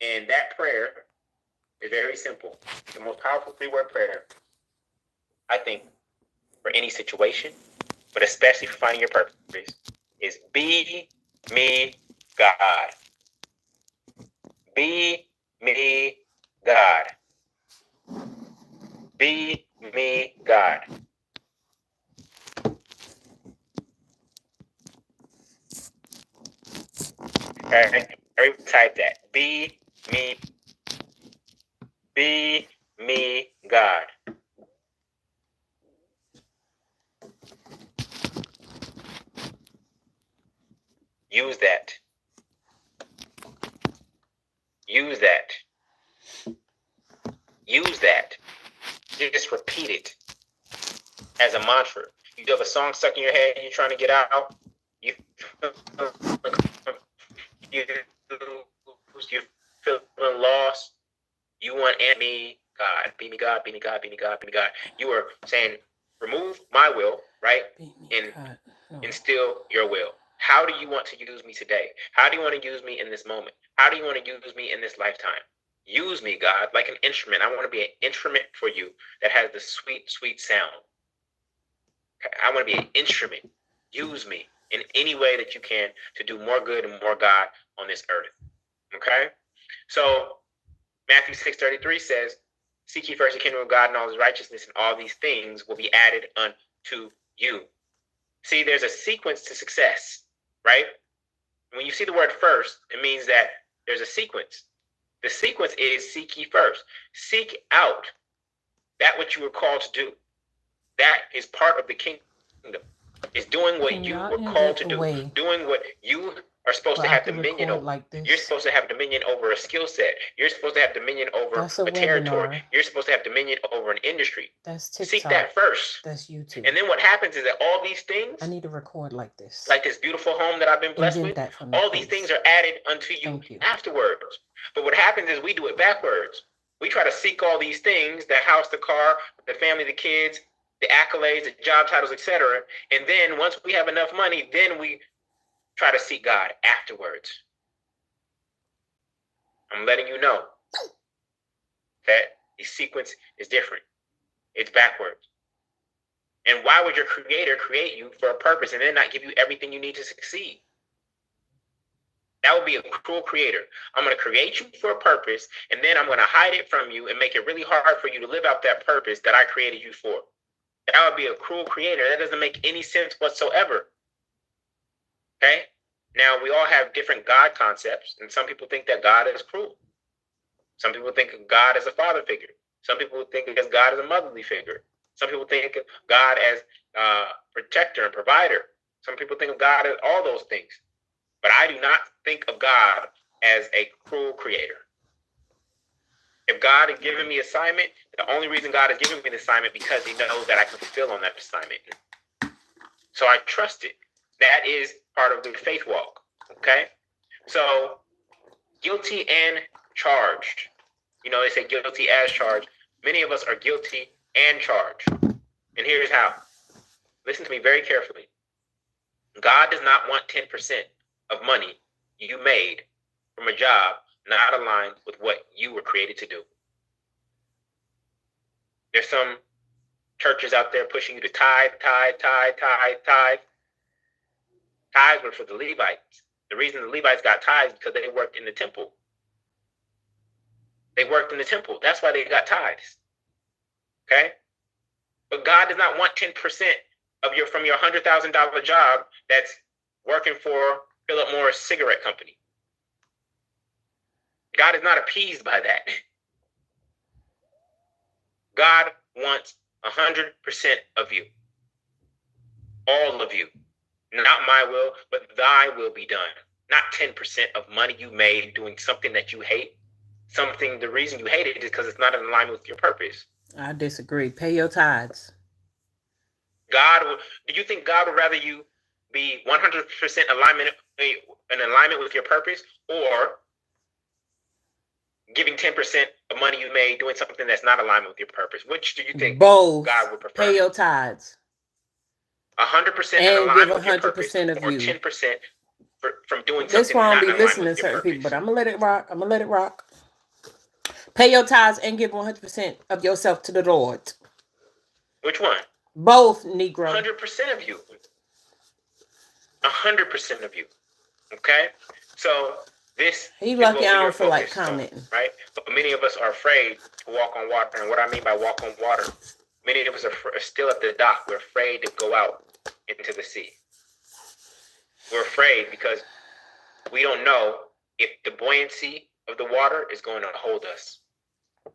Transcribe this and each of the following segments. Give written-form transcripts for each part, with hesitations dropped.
And that prayer is very simple. The most powerful 3-word prayer, I think, for any situation, but especially for finding your purpose, is be me God. Be me God. Be me God. Okay, everybody type that. Be me God. Use that. Use that. Use that. Just repeat it as a mantra. You have a song stuck in your head and you're trying to get out. You feeling lost. You want me God. Be me God. Be me God. Be me God. Be me God. You are saying, remove my will, right? And instill your will. How do you want to use me today? How do you want to use me in this moment? How do you want to use me in this lifetime? Use me, God, like an instrument. I want to be an instrument for you that has the sweet, sweet sound. I want to be an instrument. Use me in any way that you can to do more good and more God on this earth. Okay? So Matthew 6:33 says, seek ye first the kingdom of God and all his righteousness, and all these things will be added unto you. See, there's a sequence to success, right? When you see the word first, it means that there's a sequence. The sequence is seek ye first. Seek out that which you were called to do. That is part of the kingdom. It's doing what you were called to do. Doing what you are supposed to have dominion over. Like you're supposed to have dominion over a skill set. You're supposed to have dominion over a territory. You're supposed to have dominion over an industry. That's TikTok. Seek that first. That's YouTube. And then what happens is that all these things, I need to record like this. Like this beautiful home that I've been blessed with, all these things are added unto you afterwards. But what happens is we do it backwards. We try to seek all these things, the house, the car, the family, the kids, the accolades, the job titles, etc. And then once we have enough money, then we try to seek God afterwards. I'm letting you know that the sequence is different. It's backwards. And why would your creator create you for a purpose and then not give you everything you need to succeed? That would be a cruel creator. I'm going to create you for a purpose, and then I'm going to hide it from you and make it really hard for you to live out that purpose that I created you for. That would be a cruel creator. That doesn't make any sense whatsoever. Okay? Now, we all have different God concepts, and some people think that God is cruel. Some people think of God as a father figure. Some people think of God as a motherly figure. Some people think of God as protector and provider. Some people think of God as all those things. But I do not think of God as a cruel creator. If God has given me assignment, the only reason God has given me the assignment because he knows that I can fulfill on that assignment. So I trust it. That is part of the faith walk. Okay? So guilty and charged. You know, they say guilty as charged. Many of us are guilty and charged. And here's how. Listen to me very carefully. God does not want 10% of money you made from a job not aligned with what you were created to do. There's some churches out there pushing you to tithe. Tithes were for the Levites. The reason the Levites got tithes is because they worked in the temple. They worked in the temple. That's why they got tithes. Okay? But God does not want 10% of from your $100,000 job that's working for Philip Morris Cigarette Company. God is not appeased by that. God wants 100% of you. All of you. Not my will, but thy will be done. Not 10% of money you made doing something that you hate. The reason you hate it is because it's not in alignment with your purpose. I disagree. Pay your tithes. Do you think God would rather you be 100% in alignment with your purpose, or giving 10% of money you made doing something that's not aligned with your purpose? Which do you think both God would prefer? Pay your tithes. 100% in alignment with your purpose, of or you. 10% from doing something. That's why I don't be listening to certain people, but I'm gonna let it rock. Pay your tithes and give 100% of yourself to the Lord. Which one? Both, Negro. 100% of you. 100% of you. Okay? So this He is lucky what I we are don't feel like focused on, commenting. right? But many of us are afraid to walk on water. And what I mean by walk on water, many of us are still at the dock. We're afraid to go out into the sea. We're afraid because we don't know if the buoyancy of the water is going to hold us.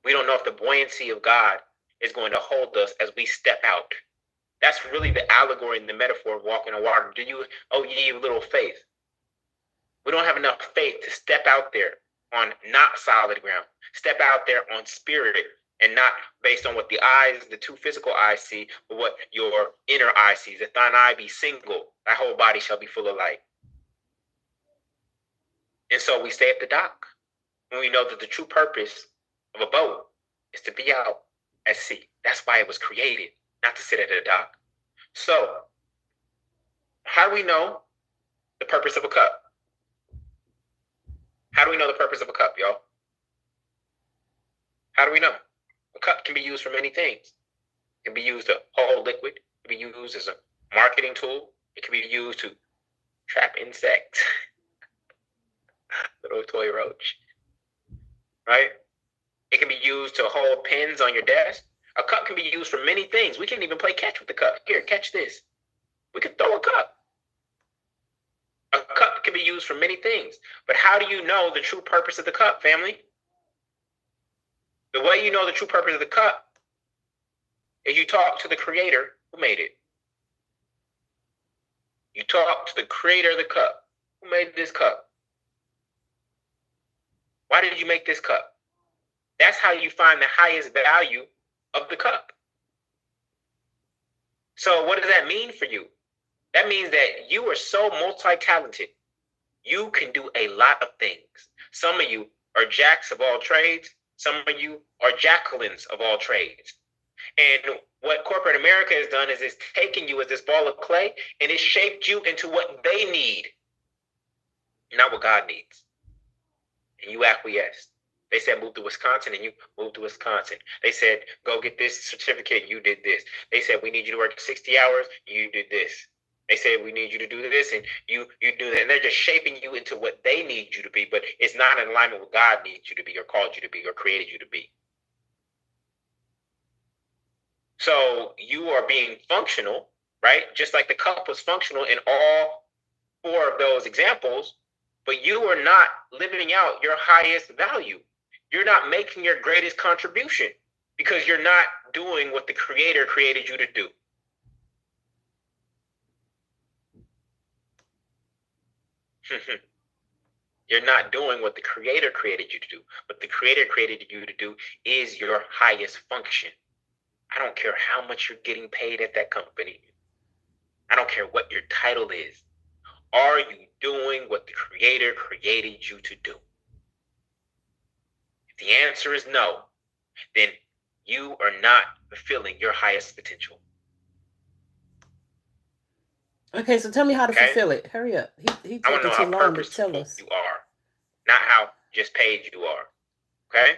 We don't know if the buoyancy of God is going to hold us as we step out. That's really the allegory and the metaphor of walking on water. Do you, oh ye of little faith? We don't have enough faith to step out there on not solid ground. Step out there on spirit and not based on what the eyes, the two physical eyes see, but what your inner eye sees. If thine eye be single, thy whole body shall be full of light. And so we stay at the dock when we know that the true purpose of a boat is to be out at sea. That's why it was created, not to sit at a dock. So, how do we know the purpose of a cup? How do we know the purpose of a cup, y'all? How do we know? A cup can be used for many things. It can be used to hold liquid. It can be used as a marketing tool. It can be used to trap insects. Little toy roach. Right? It can be used to hold pens on your desk. A cup can be used for many things. We can even play catch with the cup. Here, catch this. We could throw a cup. A cup can be used for many things. But how do you know the true purpose of the cup, family? The way you know the true purpose of the cup is you talk to the creator who made it. You talk to the creator of the cup. Who made this cup? Why did you make this cup? That's how you find the highest value of the cup. So what does that mean for you? That means that you are so multi-talented. You can do a lot of things. Some of you are jacks of all trades. Some of you are Jacquelines of all trades. And what corporate America has done is it's taken you as this ball of clay and it's shaped you into what they need, not what God needs. And you acquiesced. They said move to Wisconsin and you moved to Wisconsin. They said go get this certificate, you did this. They said we need you to work 60 hours, you did this. They said we need you to do this and you do that. And they're just shaping you into what they need you to be, but it's not in alignment with what God needs you to be or called you to be or created you to be. So you are being functional, right? Just like the cup was functional in all four of those examples, but you are not living out your highest value. You're not making your greatest contribution because you're not doing what the Creator created you to do. You're not doing what the Creator created you to do. What the Creator created you to do is your highest function. I don't care how much you're getting paid at that company. I don't care what your title is. Are you doing what the Creator created you to do? If the answer is no, then you are not fulfilling your highest potential. Okay, so tell me how to fulfill it. Hurry up. He taking too long to tell us. You are, not how just paid you are. Okay?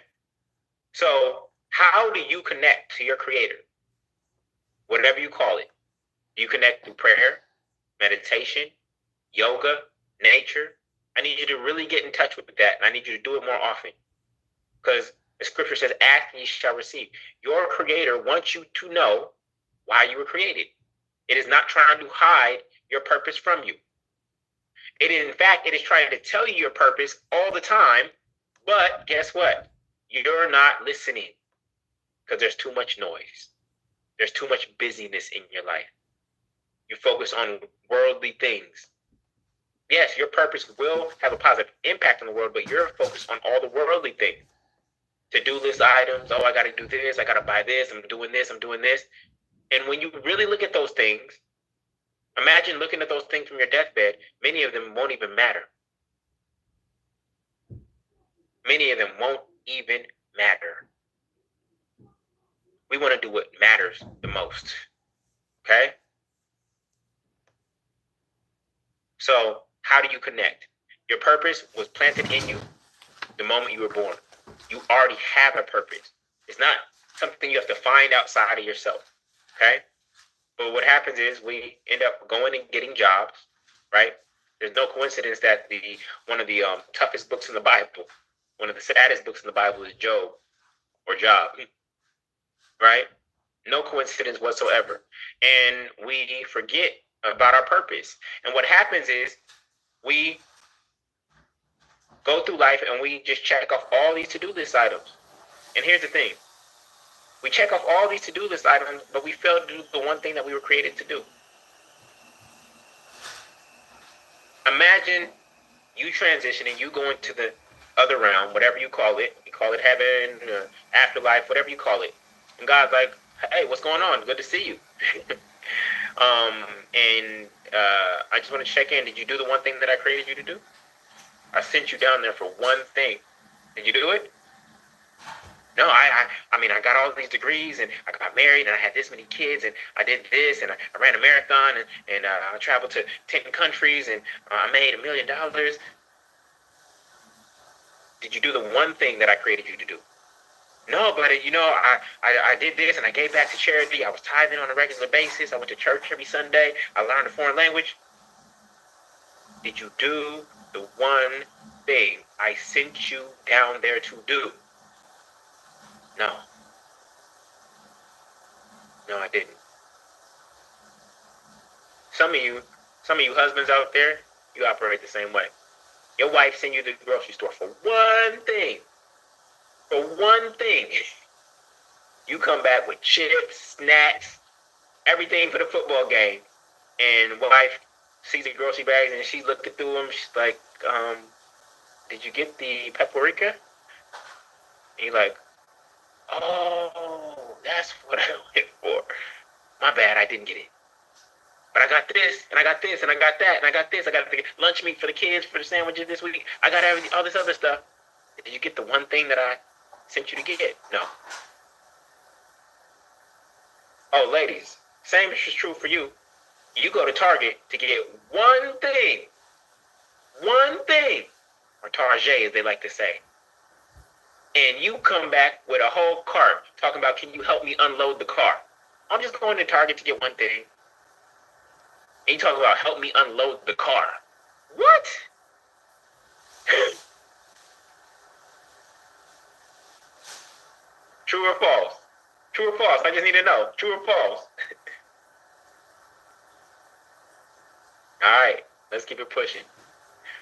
So how do you connect to your Creator? Whatever you call it. Do you connect through prayer, meditation, yoga, nature? I need you to really get in touch with that, and I need you to do it more often. Because the scripture says, ask and you shall receive. Your Creator wants you to know why you were created. It is not trying to hide your purpose from you. It is, in fact, it is trying to tell you your purpose all the time, but guess what? You're not listening because there's too much noise. There's too much busyness in your life. You focus on worldly things. Yes, your purpose will have a positive impact on the world, but you're focused on all the worldly things. To-do list items. Oh, I got to do this. I got to buy this. I'm doing this. I'm doing this. And when you really look at those things, imagine looking at those things from your deathbed. Many of them won't even matter. Many of them won't even matter. We want to do what matters the most. Okay? So, how do you connect? Your purpose was planted in you the moment you were born. You already have a purpose. It's not something you have to find outside of yourself. Okay? But what happens is we end up going and getting jobs, right? There's no coincidence that one of the toughest books in the Bible, one of the saddest books in the Bible is Job or Job, right? No coincidence whatsoever. And we forget about our purpose. And what happens is we go through life and we just check off all these to-do list items. And here's the thing. We check off all these to-do list items, but we fail to do the one thing that we were created to do. Imagine you transitioning, you going to the other realm, whatever you call it heaven, afterlife, whatever you call it. And God's like, hey, what's going on? Good to see you. I just want to check in. Did you do the one thing that I created you to do? I sent you down there for one thing. Did you do it? No, I mean, I got all these degrees, and I got married, and I had this many kids, and I did this, and I ran a marathon, and I traveled to 10 countries, and I made $1 million. Did you do the one thing that I created you to do? No, but I did this, and I gave back to charity. I was tithing on a regular basis. I went to church every Sunday. I learned a foreign language. Did you do the one thing I sent you down there to do? No, I didn't. Some of you husbands out there, you operate the same way. Your wife sent you to the grocery store for one thing. For one thing. You come back with chips, snacks, everything for the football game. And wife sees the grocery bags and she's looking through them. She's like, did you get the paprika? And you're like, oh, that's what I went for. My bad, I didn't get it. But I got this, and I got this, and I got that, and I got this. I got the lunch meat for the kids, for the sandwiches this week. I got all this other stuff. Did you get the one thing that I sent you to get? No. Oh, ladies, same is true for you. You go to Target to get one thing. One thing. Or Target, as they like to say. And you come back with a whole cart talking about, can you help me unload the car? I'm just going to Target to get one thing. And you talk about, help me unload the car. What? True or false? True or false? I just need to know. True or false? All right, let's keep it pushing.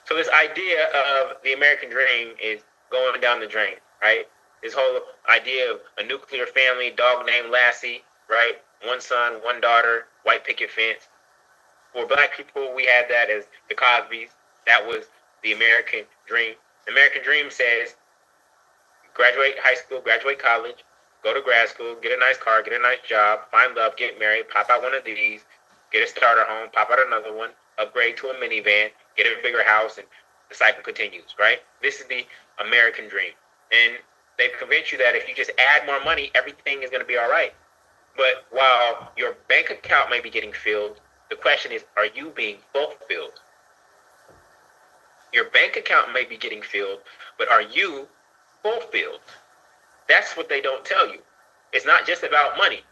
So this idea of the American dream is going down the drain, right? This whole idea of a nuclear family, dog named Lassie, right? One son, one daughter, white picket fence. For black people, we had that as the Cosbys. That was the American dream. The American dream says, graduate high school, graduate college, go to grad school, get a nice car, get a nice job, find love, get married, pop out one of these, get a starter home, pop out another one, upgrade to a minivan, get a bigger house, and the cycle continues, right? This is the American dream. And they've convinced you that if you just add more money, everything is going to be all right. But while your bank account may be getting filled, the question is, are you being fulfilled? Your bank account may be getting filled, but are you fulfilled? That's what they don't tell you. It's not just about money,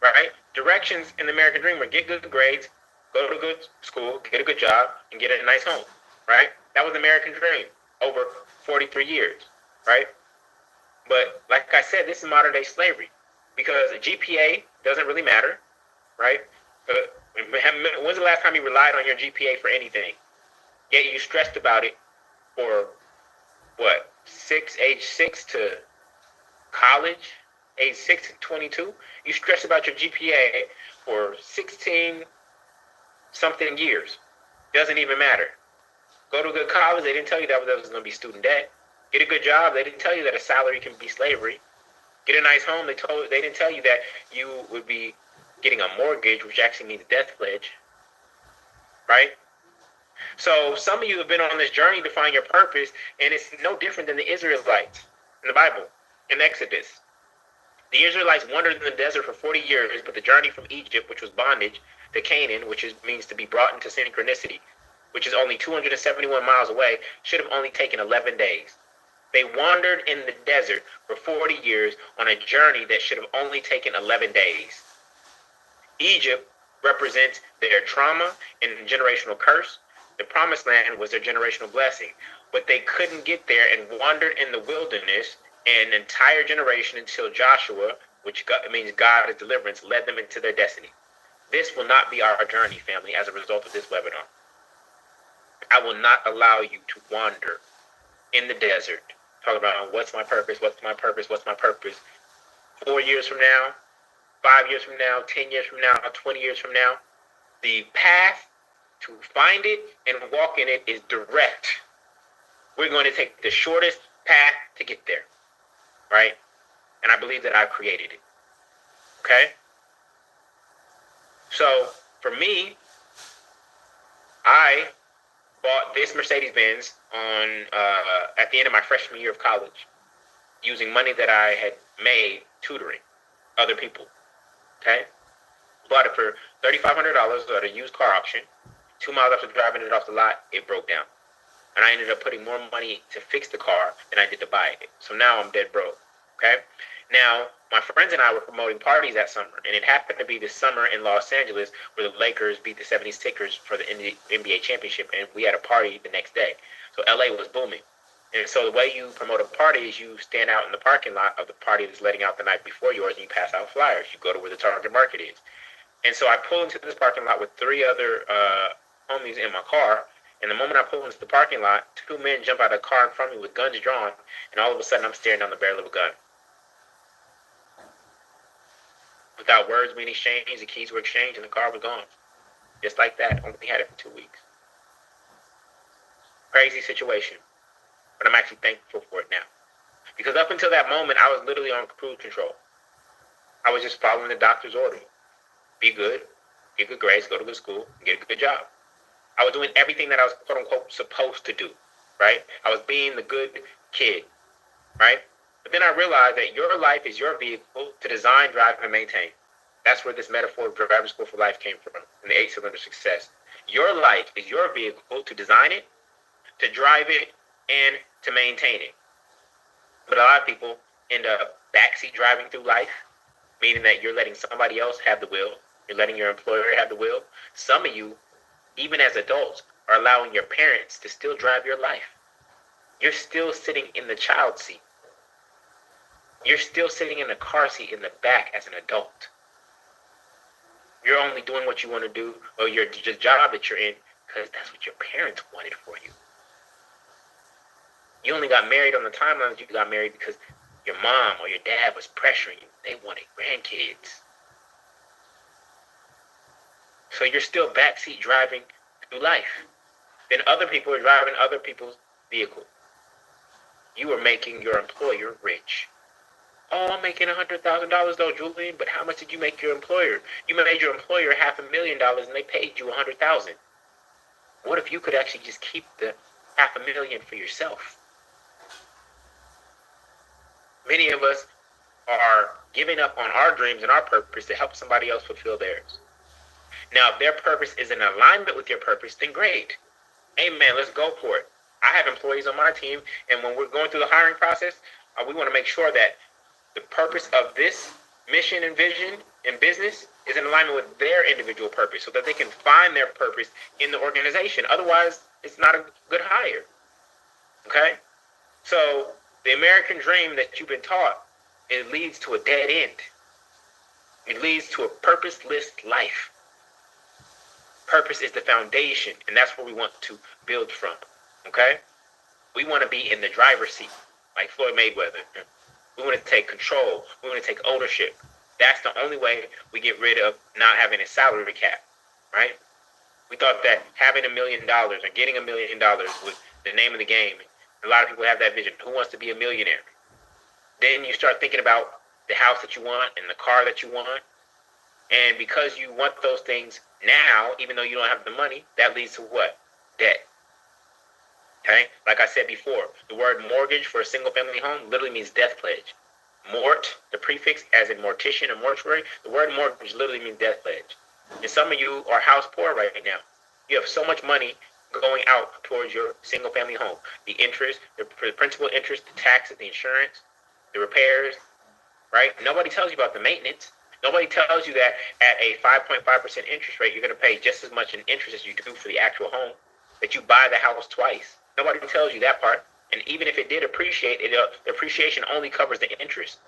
right? Directions in the American dream are get good grades, go to good school, get a good job, and get a nice home, right? That was the American dream over 43 years, right? But like I said, this is modern day slavery because a GPA doesn't really matter, right? When's the last time you relied on your GPA for anything? Yet you stressed about it for what? Age 6 to college, age 6 to 22. You stressed about your GPA for 16 something years. Doesn't even matter. Go to a good college. They didn't tell you that was going to be student debt. Get a good job. They didn't tell you that a salary can be slavery. Get a nice home. They didn't tell you that you would be getting a mortgage, which actually means death pledge, right? So some of you have been on this journey to find your purpose, and it's no different than the Israelites in the Bible, in Exodus. The Israelites wandered in the desert for 40 years, but the journey from Egypt, which was bondage, to Canaan, which means to be brought into synchronicity, which is only 271 miles away, should have only taken 11 days. They wandered in the desert for 40 years on a journey that should have only taken 11 days. Egypt represents their trauma and generational curse. The promised land was their generational blessing. But they couldn't get there and wandered in the wilderness an entire generation until Joshua, which means God is deliverance, led them into their destiny. This will not be our journey, family, as a result of this webinar. I will not allow you to wander in the desert, talking about what's my purpose, what's my purpose, what's my purpose. 4 years from now, 5 years from now, 10 years from now, 20 years from now, the path to find it and walk in it is direct. We're going to take the shortest path to get there, right? And I believe that I've created it, okay? So for me, I bought this Mercedes-Benz on at the end of my freshman year of college using money that I had made tutoring other people, okay? Bought it for $3,500 at a used car auction. 2 miles after driving it off the lot, it broke down. And I ended up putting more money to fix the car than I did to buy it. So now I'm dead broke, okay? Now, my friends and I were promoting parties that summer, and it happened to be the summer in Los Angeles where the Lakers beat the 76ers for the NBA championship, and we had a party the next day. So LA was booming. And so the way you promote a party is you stand out in the parking lot of the party that's letting out the night before yours, and you pass out flyers. You go to where the target market is. And so I pull into this parking lot with 3 other homies in my car, and the moment I pull into the parking lot, 2 men jump out of the car in front of me with guns drawn, and all of a sudden I'm staring down the barrel of a gun. Without words being exchanged, the keys were exchanged, and the car was gone. Just like that. Only had it for 2 weeks. Crazy situation. But I'm actually thankful for it now. Because up until that moment, I was literally on cruise control. I was just following the doctor's order. Be good, get good grades, go to good school, and get a good job. I was doing everything that I was, quote unquote, supposed to do, right? I was being the good kid, right? But then I realized that your life is your vehicle to design, drive, and maintain. That's where this metaphor of driver's school for life came from, in the 8-cylinder success. Your life is your vehicle to design it, to drive it, and to maintain it. But a lot of people end up backseat driving through life, meaning that you're letting somebody else have the wheel. You're letting your employer have the wheel. Some of you, even as adults, are allowing your parents to still drive your life. You're still sitting in the child seat. You're still sitting in the car seat in the back as an adult. You're only doing what you want to do, or your job that you're in, because that's what your parents wanted for you. You only got married on the timeline that you got married because your mom or your dad was pressuring you. They wanted grandkids. So you're still backseat driving through life. Then other people are driving other people's vehicles. You are making your employer rich. Oh, I'm making $100,000 though, Julian, but how much did you make your employer? You made your employer $500,000 and they paid you $100,000. What if you could actually just keep the $500,000 for yourself? Many of us are giving up on our dreams and our purpose to help somebody else fulfill theirs. Now, if their purpose is in alignment with your purpose, then great. Amen. Let's go for it. I have employees on my team, and when we're going through the hiring process, we want to make sure that the purpose of this mission and vision in business is in alignment with their individual purpose so that they can find their purpose in the organization. Otherwise, it's not a good hire. Okay? So the American dream that you've been taught, it leads to a dead end. It leads to a purposeless life. Purpose is the foundation, and that's where we want to build from. Okay? We want to be in the driver's seat, like Floyd Mayweather. We want to take control. We want to take ownership. That's the only way we get rid of not having a salary cap, right? We thought that having $1 million or getting $1 million was the name of the game. A lot of people have that vision. Who wants to be a millionaire? Then you start thinking about the house that you want and the car that you want. And because you want those things now, even though you don't have the money, that leads to what? Debt. Okay? Like I said before, the word mortgage for a single family home literally means death pledge. Mort, the prefix as in mortician or mortuary, the word mortgage literally means death pledge. And some of you are house poor right now. You have so much money going out towards your single family home. The interest, the principal interest, the taxes, the insurance, the repairs, right? Nobody tells you about the maintenance. Nobody tells you that at a 5.5% interest rate, you're going to pay just as much in interest as you do for the actual home, that you buy the house twice. Nobody tells you that part. And even if it did appreciate, the appreciation only covers the interest.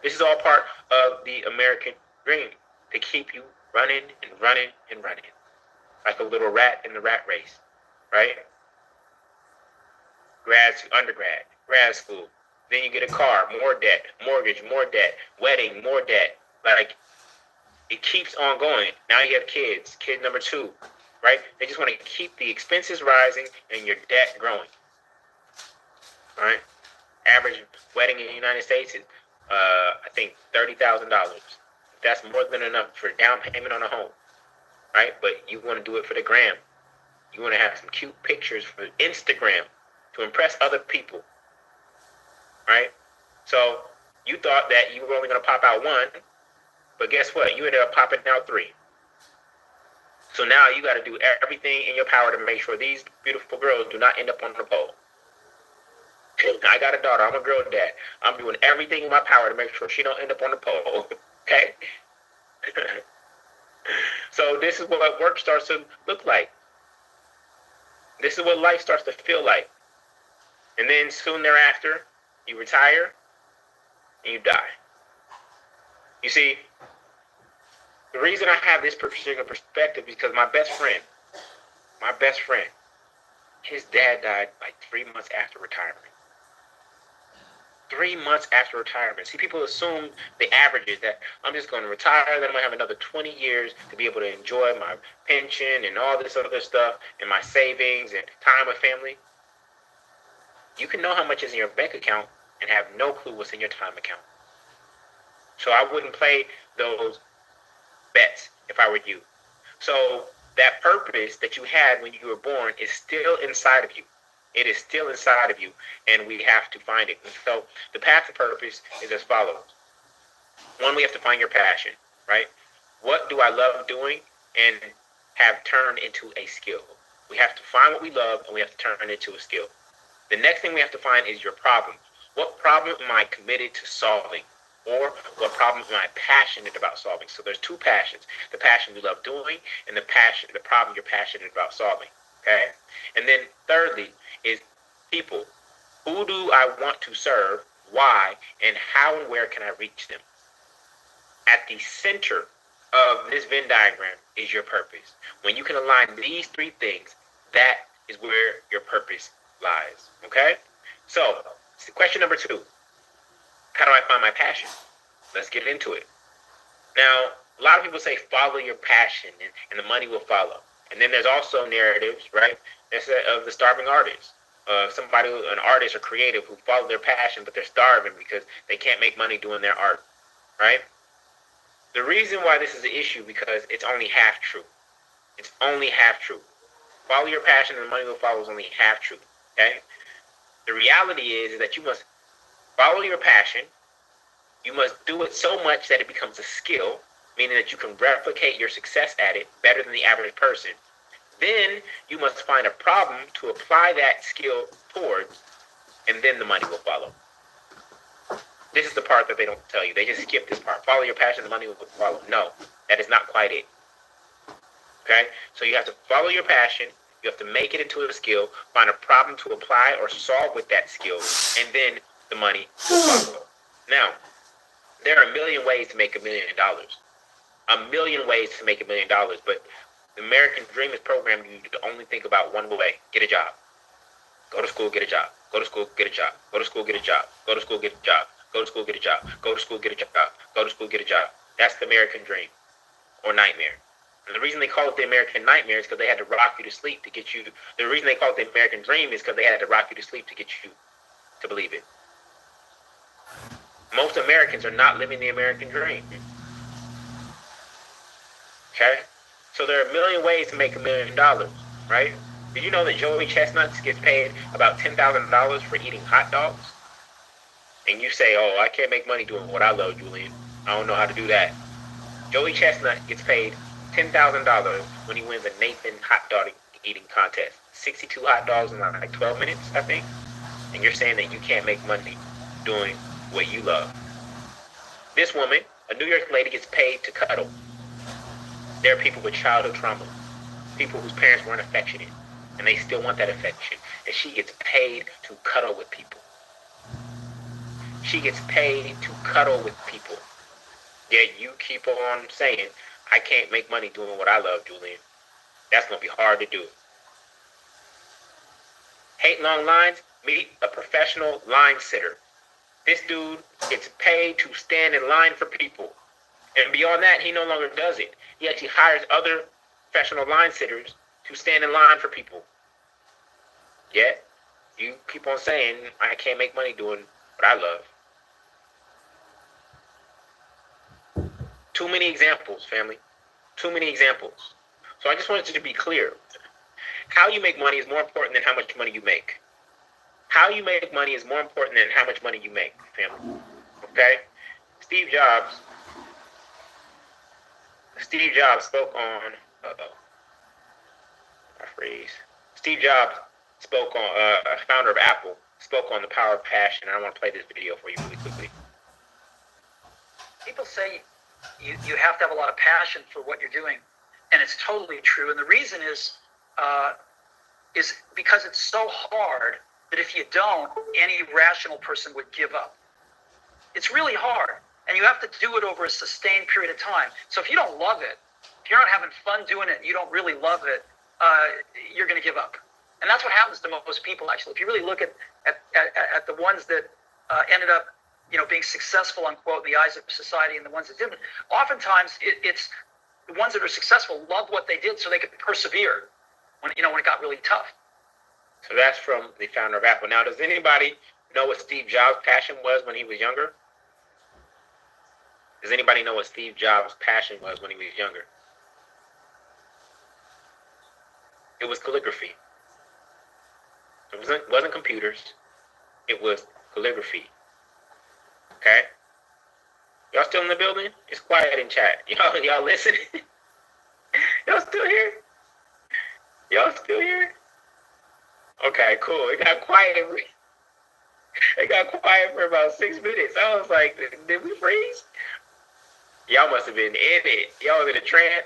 This is all part of the American dream, to keep you running and running and running, like a little rat in the rat race, right? Undergrad, grad school. Then you get a car, more debt, mortgage, more debt, wedding, more debt. Like, it keeps on going. Now you have kids, kid number 2, right? They just want to keep the expenses rising and your debt growing, right? Average wedding in the United States is, I think, $30,000. That's more than enough for down payment on a home, right? But you want to do it for the gram. You want to have some cute pictures for Instagram to impress other people, right? So you thought that you were only going to pop out 1, but guess what? You ended up popping out 3. So now you got to do everything in your power to make sure these beautiful girls do not end up on the pole. I got a daughter. I'm a girl dad. I'm doing everything in my power to make sure she don't end up on the pole. Okay? So this is what work starts to look like. This is what life starts to feel like. And then soon thereafter, you retire and you die. You see, the reason I have this particular perspective is because my best friend, his dad died like 3 months after retirement. 3 months after retirement. See, people assume the average is that I'm just going to retire, then I'm going to have another 20 years to be able to enjoy my pension and all this other stuff and my savings and time with family. You can know how much is in your bank account and have no clue what's in your time account. So I wouldn't play those bets if I were you. So that purpose that you had when you were born is still inside of you. It is still inside of you, and we have to find it. And so the path to purpose is as follows. 1, we have to find your passion, right? What do I love doing and have turned into a skill? We have to find what we love, and we have to turn it into a skill. The next thing we have to find is your problem. What problem am I committed to solving? Or what problem am I passionate about solving? So there's 2 passions. The passion you love doing and the problem you're passionate about solving. Okay? And then thirdly is people. Who do I want to serve? Why? And how and where can I reach them? At the center of this Venn diagram is your purpose. When you can align these 3 things, that is where your purpose lies. Okay? So, question number 2. How do I find my passion? Let's get into it. Now, a lot of people say follow your passion and the money will follow. And then there's also narratives, right? That's of the starving artist. An artist or creative who follow their passion, but they're starving because they can't make money doing their art, right? The reason why this is an issue because it's only half true. It's only half true. Follow your passion and the money will follow is only half true, okay? The reality is that you must follow your passion. You must do it so much that it becomes a skill, meaning that you can replicate your success at it better than the average person. Then you must find a problem to apply that skill towards, and then the money will follow. This is the part that they don't tell you. They just skip this part. Follow your passion, the money will follow. No, that is not quite it. Okay? So you have to follow your passion. You have to make it into a skill, find a problem to apply or solve with that skill, and then the money will follow. Now, there are a million ways to make $1 million. A million ways to make $1 million, but the American Dream is programmed you to only think about one way: get a job. Go to school, get a job. Go to school, get a job. Go to school, get a job. Go to school, get a job. Go to school, get a job. Go to school, get a job. Go to school, get a job. That's the American dream or nightmare. And the reason they call it the American nightmare is because they had to rock you to sleep to get you. The reason they call it the American dream is because they had to rock you to sleep to get you to believe it. Most Americans are not living the American dream. Okay? So there are a million ways to make $1 million, right? Did you know that Joey Chestnuts gets paid about $10,000 for eating hot dogs? And you say, oh, I can't make money doing what I love, Julian. I don't know how to do that. Joey Chestnut gets paid $10,000 when he wins a Nathan hot dog eating contest. 62 hot dogs in like 12 minutes, I think. And you're saying that you can't make money doing what you love. This woman, a New York lady, gets paid to cuddle. There are people with childhood trauma, people whose parents weren't affectionate, and they still want that affection. And she gets paid to cuddle with people. She gets paid to cuddle with people. Yet you keep on saying, I can't make money doing what I love, Julian. That's going to be hard to do. Hate long lines? Meet a professional line sitter. This dude gets paid to stand in line for people. And beyond that, he no longer does it. He actually hires other professional line sitters to stand in line for people. Yet, you keep on saying, I can't make money doing what I love. Too many examples, family. Too many examples. So I just wanted you to be clear. How you make money is more important than how much money you make. How you make money is more important than how much money you make, family. Okay? Steve Jobs spoke on, Steve Jobs spoke on, founder of Apple, spoke on the power of passion. And I want to play this video for you really quickly. People say you have to have a lot of passion for what you're doing, and it's totally true. And the reason is because it's so hard that if you don't, any rational person would give up. It's really hard, and you have to do it over a sustained period of time. So if you don't love it, if you're not having fun doing it, and you don't really love it, you're going to give up. And that's what happens to most people, actually. If you really look at the ones that ended up, being successful, unquote, in the eyes of society, and the ones that didn't, oftentimes it's the ones that are successful loved what they did so they could persevere when it got really tough. So that's from the founder of Apple. Now, does anybody know what Steve Jobs' passion was when he was younger? Does anybody know what Steve Jobs' passion was when he was younger? It was calligraphy. It wasn't computers. It was calligraphy. Okay? Y'all still in the building? It's quiet in chat. Y'all listening? Y'all still here? Y'all still here? Okay, cool. It got quiet. It got quiet for about 6 minutes. I was like, did we freeze? Y'all must have been in it. Y'all was in a trance.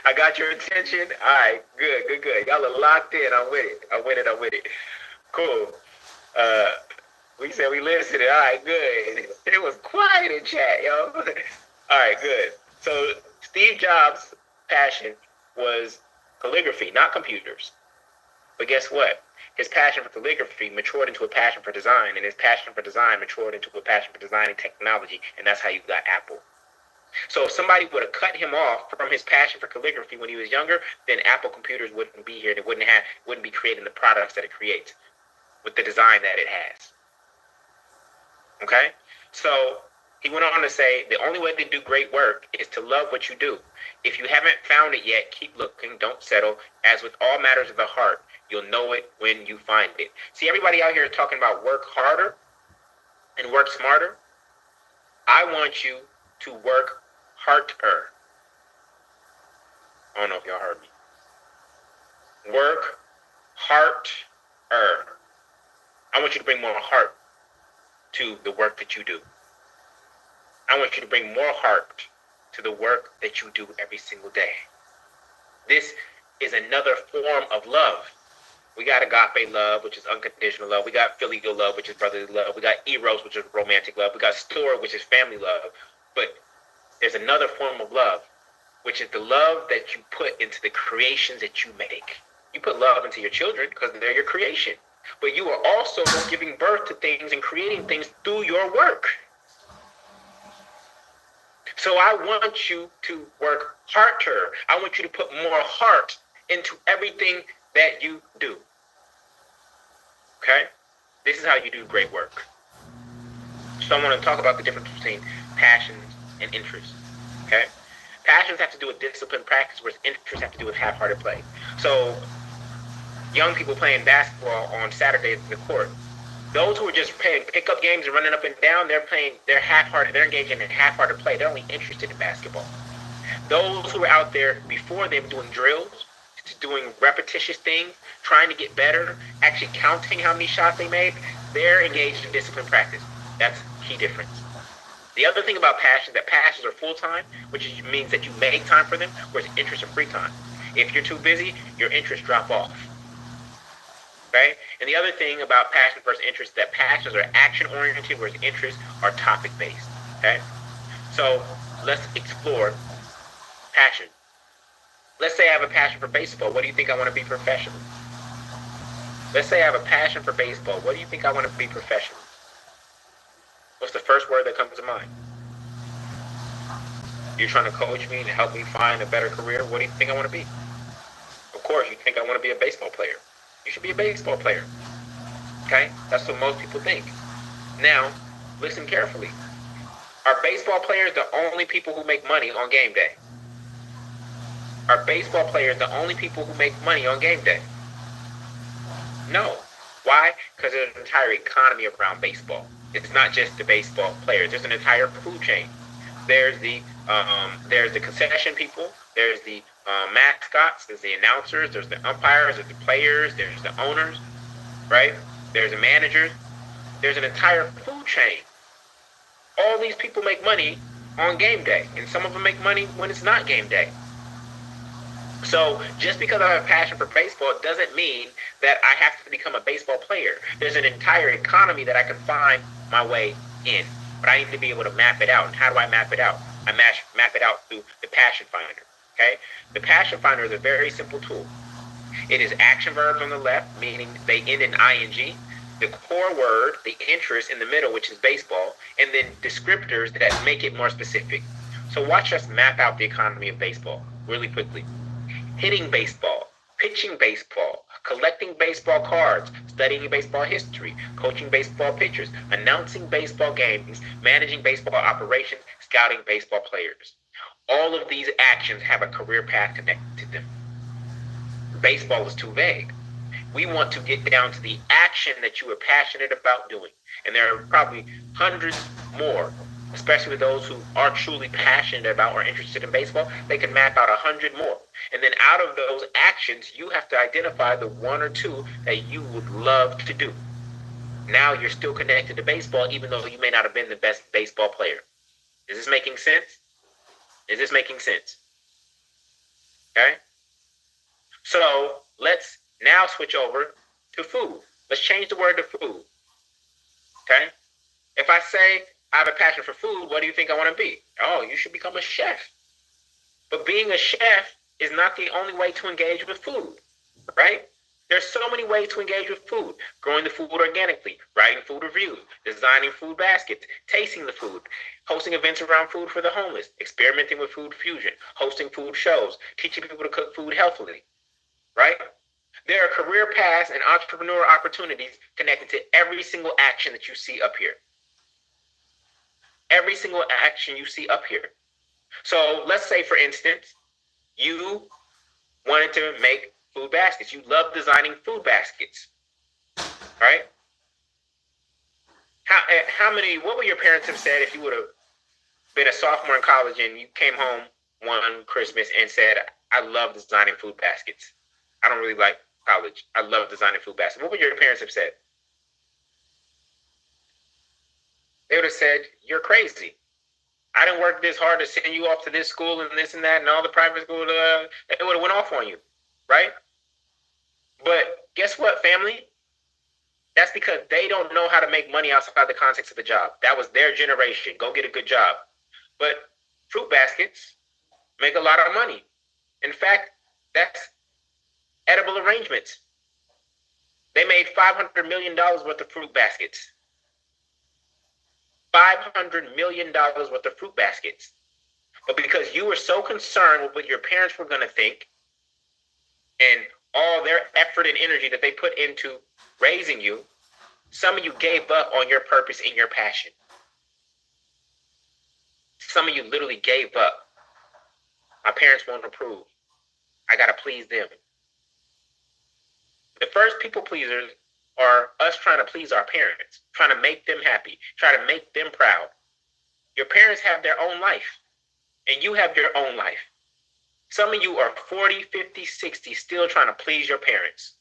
I got your attention. All right, good. Y'all are locked in. I'm with it. Cool. We said we listened. All right, good. It was quiet in chat, y'all. All right, good. So Steve Jobs' passion was calligraphy, not computers. But guess what? His passion for calligraphy matured into a passion for design, and his passion for design matured into a passion for designing technology, and that's how you got Apple. So if somebody would have cut him off from his passion for calligraphy when he was younger, then Apple computers wouldn't be here. They wouldn't be creating the products that it creates with the design that it has. Okay? So he went on to say, the only way to do great work is to love what you do. If you haven't found it yet, keep looking, don't settle. As with all matters of the heart, you'll know it when you find it. See, everybody out here is talking about work harder and work smarter. I want you to work harder. I don't know if y'all heard me. Work harder. I want you to bring more heart to the work that you do. I want you to bring more heart to the work that you do every single day. This is another form of love. We got agape love, which is unconditional love. We got filial love, which is brotherly love. We got eros, which is romantic love. We got storge, which is family love. But there's another form of love, which is the love that you put into the creations that you make. You put love into your children because they're your creation. But you are also giving birth to things and creating things through your work. So I want you to work harder. I want you to put more heart into everything that you do. Okay? This is how you do great work. So I want to talk about the difference between passions and interests. Okay? Passions have to do with discipline, practice, whereas interests have to do with half-hearted play. So young people playing basketball on Saturdays in the court, those who are just playing pickup games and running up and down, they're half-hearted, they're engaging in half-hearted play. They're only interested in basketball. Those who are out there before they were doing drills, to doing repetitious things, trying to get better, actually counting how many shots they made, they're engaged in disciplined practice. That's key difference. The other thing about passion, that passions are full-time, which means that you make time for them, whereas interests are free time. If you're too busy, your interests drop off. Okay? And the other thing about passion versus interest, that passions are action-oriented, whereas interests are topic-based. Okay? So let's explore passion. Let's say I have a passion for baseball. What do you think I want to be professionally? Let's say I have a passion for baseball. What do you think I want to be professionally? What's the first word that comes to mind? You're trying to coach me to help me find a better career. What do you think I want to be? Of course, you think I want to be a baseball player. You should be a baseball player. Okay? That's what most people think. Now, listen carefully. Are baseball players the only people who make money on game day? Are baseball players the only people who make money on game day? No. Why? Because there's an entire economy around baseball. It's not just the baseball players. There's an entire food chain. There's the concession people. There's the mascots. There's the announcers. There's the umpires. There's the players. There's the owners. Right? There's the managers. There's an entire food chain. All these people make money on game day, and some of them make money when it's not game day. So just because I have a passion for baseball doesn't mean that I have to become a baseball player. There's an entire economy that I can find my way in, but I need to be able to map it out. And how do I map it out? I map it out through the Passion Finder. Okay? The Passion Finder is a very simple tool. It is action verbs on the left, meaning they end in ing, the core word, the interest in the middle, which is baseball, and then descriptors that make it more specific. So watch us map out the economy of baseball really quickly. Hitting baseball, pitching baseball, collecting baseball cards, studying baseball history, coaching baseball pitchers, announcing baseball games, managing baseball operations, scouting baseball players. All of these actions have a career path connected to them. Baseball is too vague. We want to get down to the action that you are passionate about doing. And there are probably hundreds more, especially with those who are truly passionate about or interested in baseball. They can map out 100 more. And then out of those actions, you have to identify the one or two that you would love to do. Now you're still connected to baseball, even though you may not have been the best baseball player. Is this making sense? Is this making sense? Okay? So let's now switch over to food. Let's change the word to food. Okay? If I say I have a passion for food, what do you think I want to be? Oh, you should become a chef. But being a chef is not the only way to engage with food, right? There's so many ways to engage with food. Growing the food organically, writing food reviews, designing food baskets, tasting the food, hosting events around food for the homeless, experimenting with food fusion, hosting food shows, teaching people to cook food healthily, right? There are career paths and entrepreneur opportunities connected to every single action that you see up here. Every single action you see up here. So let's say, for instance, you wanted to make food baskets. You love designing food baskets, right? What would your parents have said if you would have been a sophomore in college and you came home one Christmas and said, I love designing food baskets. I don't really like college. I love designing food baskets. What would your parents have said? They would have said, you're crazy. I didn't work this hard to send you off to this school and this and that and all the private school. They would have went off on you, right? But guess what, family? That's because they don't know how to make money outside the context of the job. That was their generation. Go get a good job. But fruit baskets make a lot of money. In fact, that's edible arrangements. They made $500 million worth of fruit baskets. $500 million worth of fruit baskets. But because you were so concerned with what your parents were going to think and all their effort and energy that they put into raising you, some of you gave up on your purpose and your passion. Some of you literally gave up. My parents won't approve. I got to please them. The first people pleasers are us trying to please our parents, trying to make them happy, trying to make them proud. Your parents have their own life, and you have your own life. Some of you are 40, 50, 60, still trying to please your parents.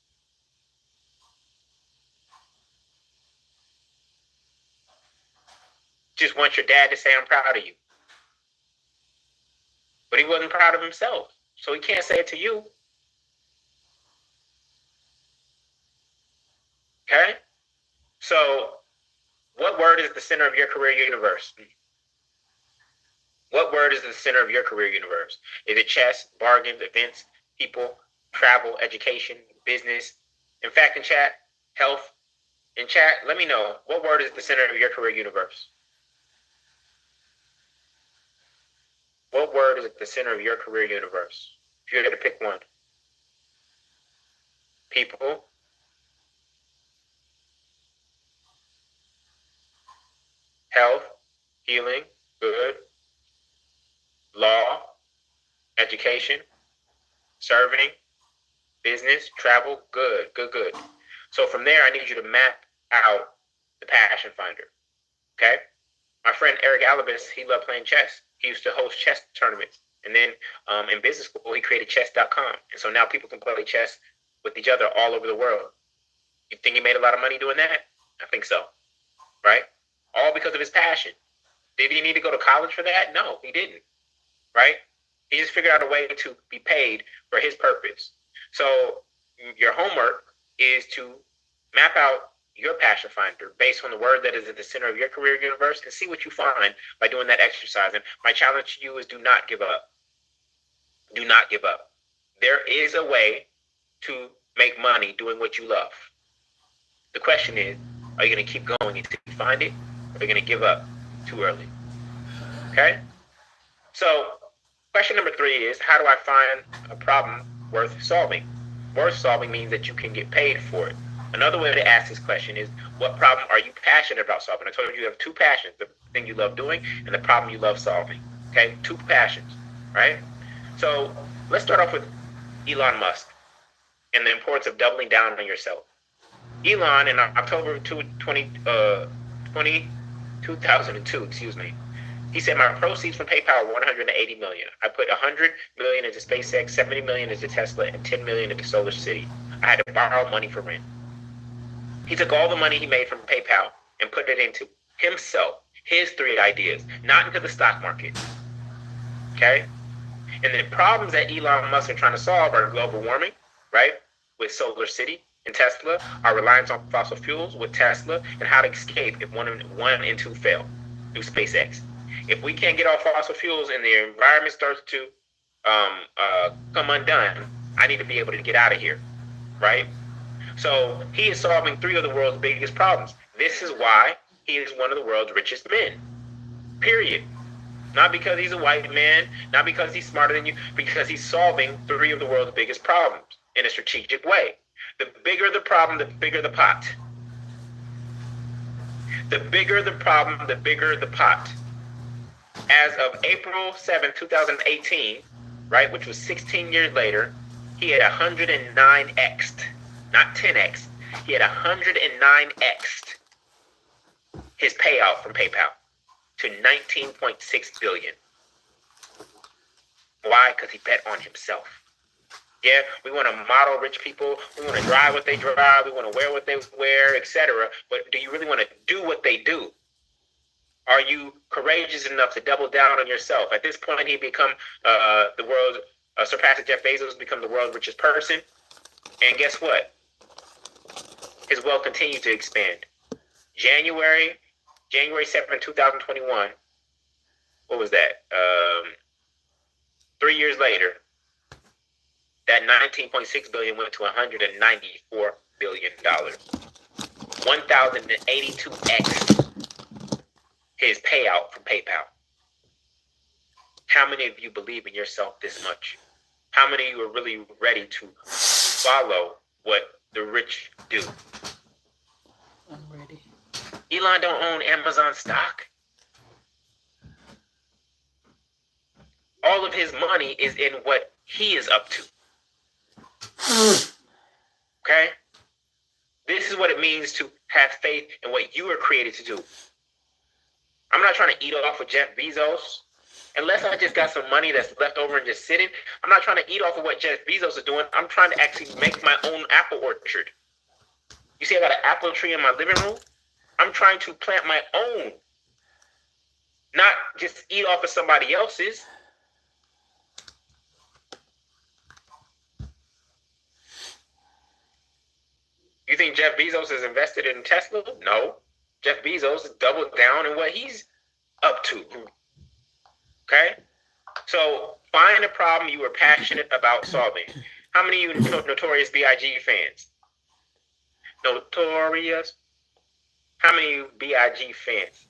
Just want your dad to say, I'm proud of you. But he wasn't proud of himself, so he can't say it to you. Okay? So, what word is the center of your career universe? What word is the center of your career universe? Is it chess, bargains, events, people, travel, education, business? In fact, in chat, health. In chat, let me know, what word is the center of your career universe? What word is at the center of your career universe? If you had to pick one. People. Health. Healing. Good. Law. Education. Serving. Business. Travel. Good. Good, good. So from there, I need you to map out the passion finder. Okay? My friend Eric Alabas, he loved playing chess. He used to host chess tournaments. And then in business school, he created chess.com. And so now people can play chess with each other all over the world. You think he made a lot of money doing that? I think so. Right? All because of his passion. Did he need to go to college for that? No, he didn't. Right? He just figured out a way to be paid for his purpose. So your homework is to map out your passion finder based on the word that is at the center of your career universe and see what you find by doing that exercise. And my challenge to you is do not give up. Do not give up. There is a way to make money doing what you love. The question is, are you going to keep going until you find it, or are you going to give up too early? Okay? So question number 3 is, how do I find a problem worth solving? Worth solving means that you can get paid for it. Another way to ask this question is, what problem are you passionate about solving? I told you have 2 passions, the thing you love doing and the problem you love solving. Okay? 2 passions, right? So let's start off with Elon Musk and the importance of doubling down on yourself. Elon, in October 2002, he said, my proceeds from PayPal are $180 million. I put $100 million into SpaceX, $70 million into Tesla, and $10 million into Solar City. I had to borrow money for rent. He took all the money he made from PayPal and put it into himself, his 3 ideas, not into the stock market. Okay? And the problems that Elon Musk are trying to solve are global warming, right? With Solar City and Tesla, our reliance on fossil fuels with Tesla, and how to escape if 1 and 2 fail through SpaceX. If we can't get off fossil fuels and the environment starts to come undone, I need to be able to get out of here, right? So he is solving 3 of the world's biggest problems. This is why he is one of the world's richest men, period. Not because he's a white man, not because he's smarter than you, because he's solving 3 of the world's biggest problems in a strategic way. The bigger the problem, the bigger the pot. The bigger the problem, the bigger the pot. As of April 7, 2018, right, which was 16 years later, he had 109x'd, not 10x. He had 109x'd his payout from PayPal to $19.6 billion. Why? Because he bet on himself. Yeah, we want to model rich people. We want to drive what they drive. We want to wear what they wear, etc. But do you really want to do what they do? Are you courageous enough to double down on yourself? At this point, he become the world's surpassing Jeff Bezos, become the world's richest person. And guess what? His wealth continued to expand. January 7, 2021. What was that? 3 years later, that $19.6 billion went to $194 billion. 1,082x his payout from PayPal. How many of you believe in yourself this much? How many of you are really ready to follow what the rich do? I'm ready. Elon don't own Amazon stock. All of his money is in what he is up to. Okay? This is what it means to have faith in what you were created to do. I'm not trying to eat off of Jeff Bezos. Unless I just got some money that's left over and just sitting, I'm not trying to eat off of what Jeff Bezos is doing. I'm trying to actually make my own apple orchard. You see, I got an apple tree in my living room. I'm trying to plant my own, not just eat off of somebody else's. You think Jeff Bezos is invested in Tesla? No. Jeff Bezos doubled down in what he's up to. Okay? So find a problem you were passionate about solving. How many of you Notorious B.I.G. fans? Notorious. How many of you B.I.G. fans?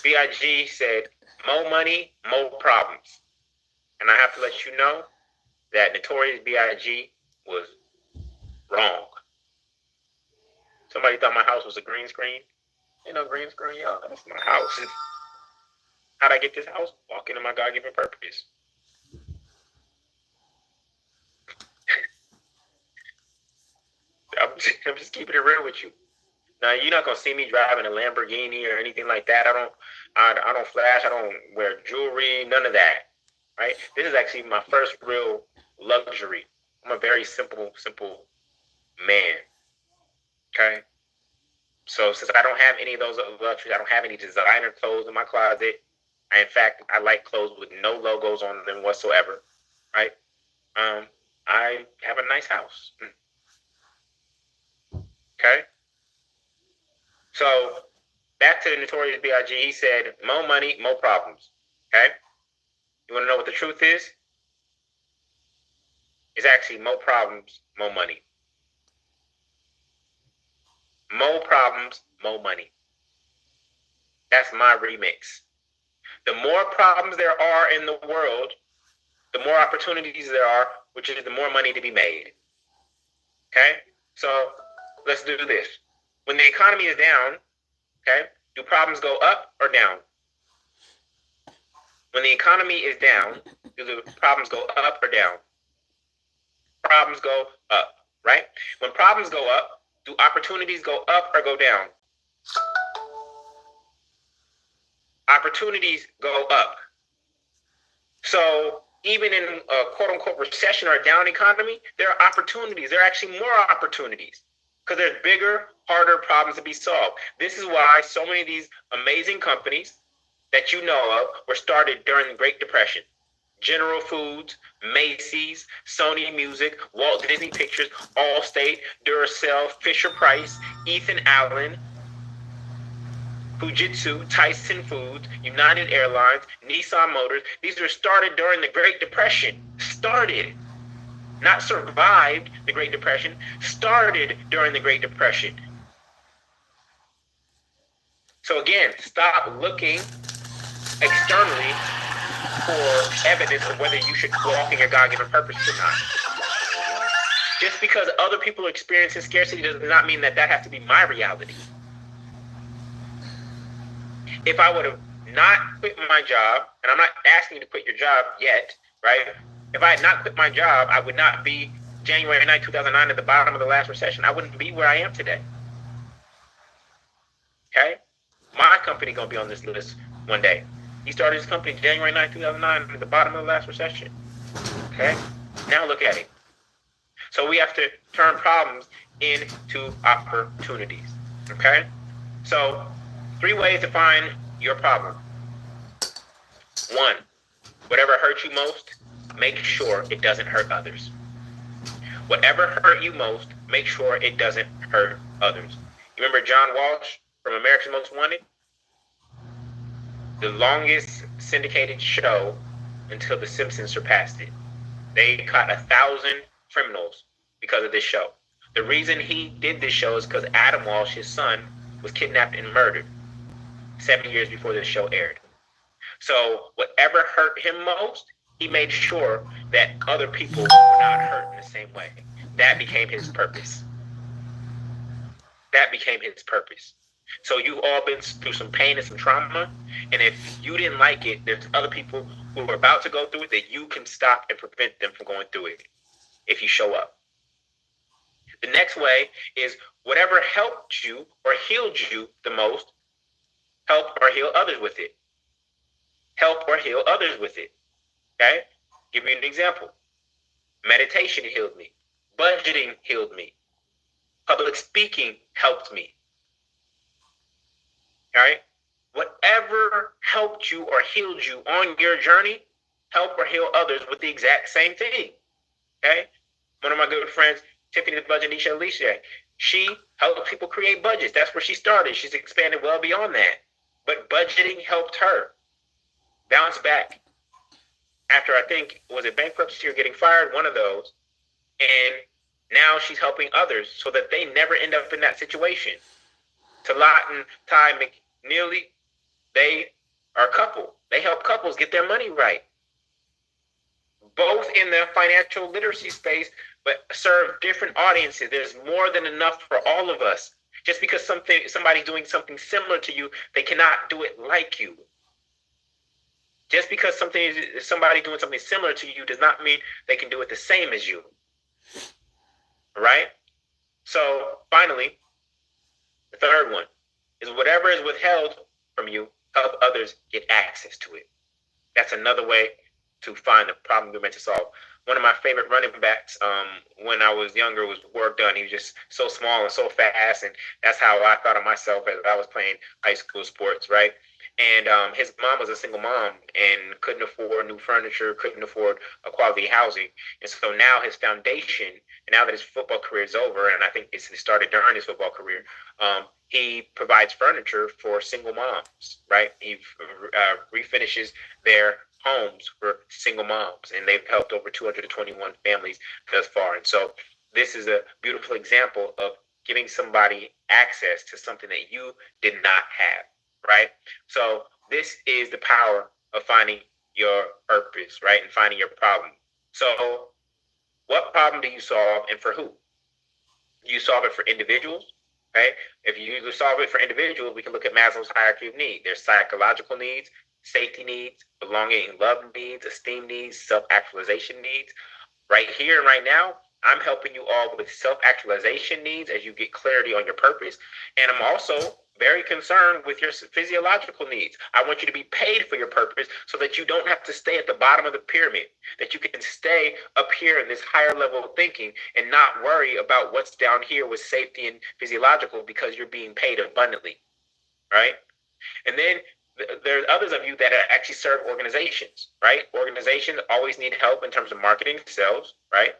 B.I.G. said, more money, more problems. And I have to let you know that Notorious B.I.G. was wrong. Somebody thought my house was a green screen. Ain't no green screen, y'all. That's my house. How'd I get this house? Walk into my God-given purpose. I'm just keeping it real with you. Now, you're not gonna see me driving a Lamborghini or anything like that. I don't flash. I don't wear jewelry. None of that. Right? This is actually my first real luxury. I'm a very simple man. Okay? So since I don't have any of those luxuries, I don't have any designer clothes in my closet. In fact, I like clothes with no logos on them whatsoever. Right? I have a nice house. Okay? So back to the Notorious B.I.G. He said, more money, more problems. Okay? You want to know what the truth is? It's actually more problems, more money. More problems, more money. That's my remix. The more problems there are in the world, the more opportunities there are, which is the more money to be made. Okay? So let's do this. When the economy is down, okay, do problems go up or down? When the economy is down, do the problems go up or down? Problems go up, right? When problems go up, do opportunities go up or go down? Opportunities go up. So even in a quote-unquote recession or a down economy, there are opportunities. There are actually more opportunities because there's bigger, harder problems to be solved. This is why so many of these amazing companies that you know of were started during the Great Depression. General Foods, Macy's, Sony Music, Walt Disney Pictures, Allstate, Duracell, Fisher-Price, Ethan Allen, Fujitsu, Tyson Foods, United Airlines, Nissan Motors. These were started during the Great Depression. Started. Not survived the Great Depression. Started during the Great Depression. So again, stop looking externally for evidence of whether you should walk in your God-given purpose or not. Just because other people are experiencing scarcity does not mean that has to be my reality. If I would have not quit my job, and I'm not asking you to quit your job yet, right? If I had not quit my job, I would not be January 9, 2009 at the bottom of the last recession. I wouldn't be where I am today. Okay? My company going to be on this list one day. He started his company January 9, 2009 at the bottom of the last recession. Okay? Now look at it. So we have to turn problems into opportunities. Okay? So 3 ways to find your problem. 1, whatever hurt you most, make sure it doesn't hurt others. Whatever hurt you most, make sure it doesn't hurt others. You remember John Walsh from America's Most Wanted? The longest syndicated show until The Simpsons surpassed it. They caught 1,000 criminals because of this show. The reason he did this show is because Adam Walsh, his son, was kidnapped and murdered 7 years before this show aired. So whatever hurt him most, he made sure that other people were not hurt in the same way. That became his purpose. That became his purpose. So you've all been through some pain and some trauma, and if you didn't like it, there's other people who are about to go through it that you can stop and prevent them from going through it if you show up. The next way is whatever helped you or healed you the most, help or heal others with it. help or heal others with it. Okay? Give you an example. Meditation healed me. Budgeting healed me. Public speaking helped me. All right? Whatever helped you or healed you on your journey, help or heal others with the exact same thing. Okay? One of my good friends, Tiffany the Budget Alicia, she helped people create budgets. That's where she started. She's expanded well beyond that. But budgeting helped her bounce back after, I think, was it bankruptcy or getting fired? One of those. And now she's helping others so that they never end up in that situation. Talat and Ty McNeely, they are a couple. They help couples get their money right. Both in the financial literacy space, but serve different audiences. There's more than enough for all of us. Just because somebody's doing something similar to you, they cannot do it like you. Just because somebody doing something similar to you does not mean they can do it the same as you. Right? So finally, the third one is whatever is withheld from you, help others get access to it. That's another way to find the problem you're meant to solve. One of my favorite running backs when I was younger was Work Done. He was just so small and so fast, and that's how I thought of myself as I was playing high school sports, right? And his mom was a single mom and couldn't afford new furniture, couldn't afford a quality housing. And so now his foundation, and now that his football career is over, and I think it started during his football career, he provides furniture for single moms, right? He refinishes their homes for single moms, and they've helped over 221 families thus far. And so this is a beautiful example of giving somebody access to something that you did not have, right? So this is the power of finding your purpose, right? And finding your problem. So what problem do you solve, and for who? Do you solve it for individuals? Right? If you solve it for individuals, we can look at Maslow's hierarchy of needs. There's psychological needs, safety needs, belonging and love needs, esteem needs, self-actualization needs. Right here and right now, I'm helping you all with self-actualization needs as you get clarity on your purpose. And I'm also very concerned with your physiological needs. I want you to be paid for your purpose so that you don't have to stay at the bottom of the pyramid, that you can stay up here in this higher level of thinking and not worry about what's down here with safety and physiological, because you're being paid abundantly, right? And then there's others of you that actually serve organizations, right? Organizations always need help in terms of marketing, sales, right?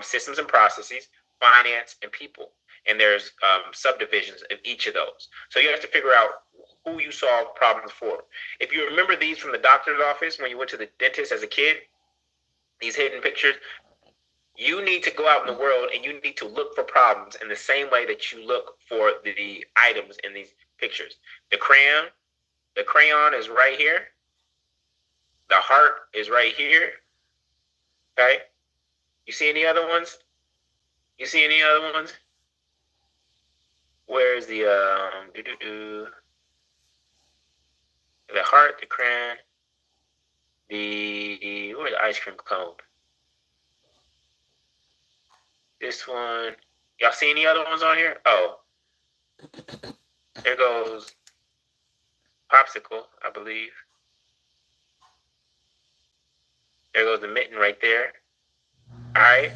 Systems and processes, finance, and people. And there's subdivisions of each of those. So you have to figure out who you solve problems for. If you remember these from the doctor's office when you went to the dentist as a kid, these hidden pictures, you need to go out in the world and you need to look for problems in the same way that you look for the items in these pictures. The crayon is right here. The heart is right here. Okay? You see any other ones? You see any other ones? Where's the the heart, the crayon, where's the ice cream cone? This one. Y'all see any other ones on here? Oh, there goes popsicle, I believe. There goes the mitten right there. All right,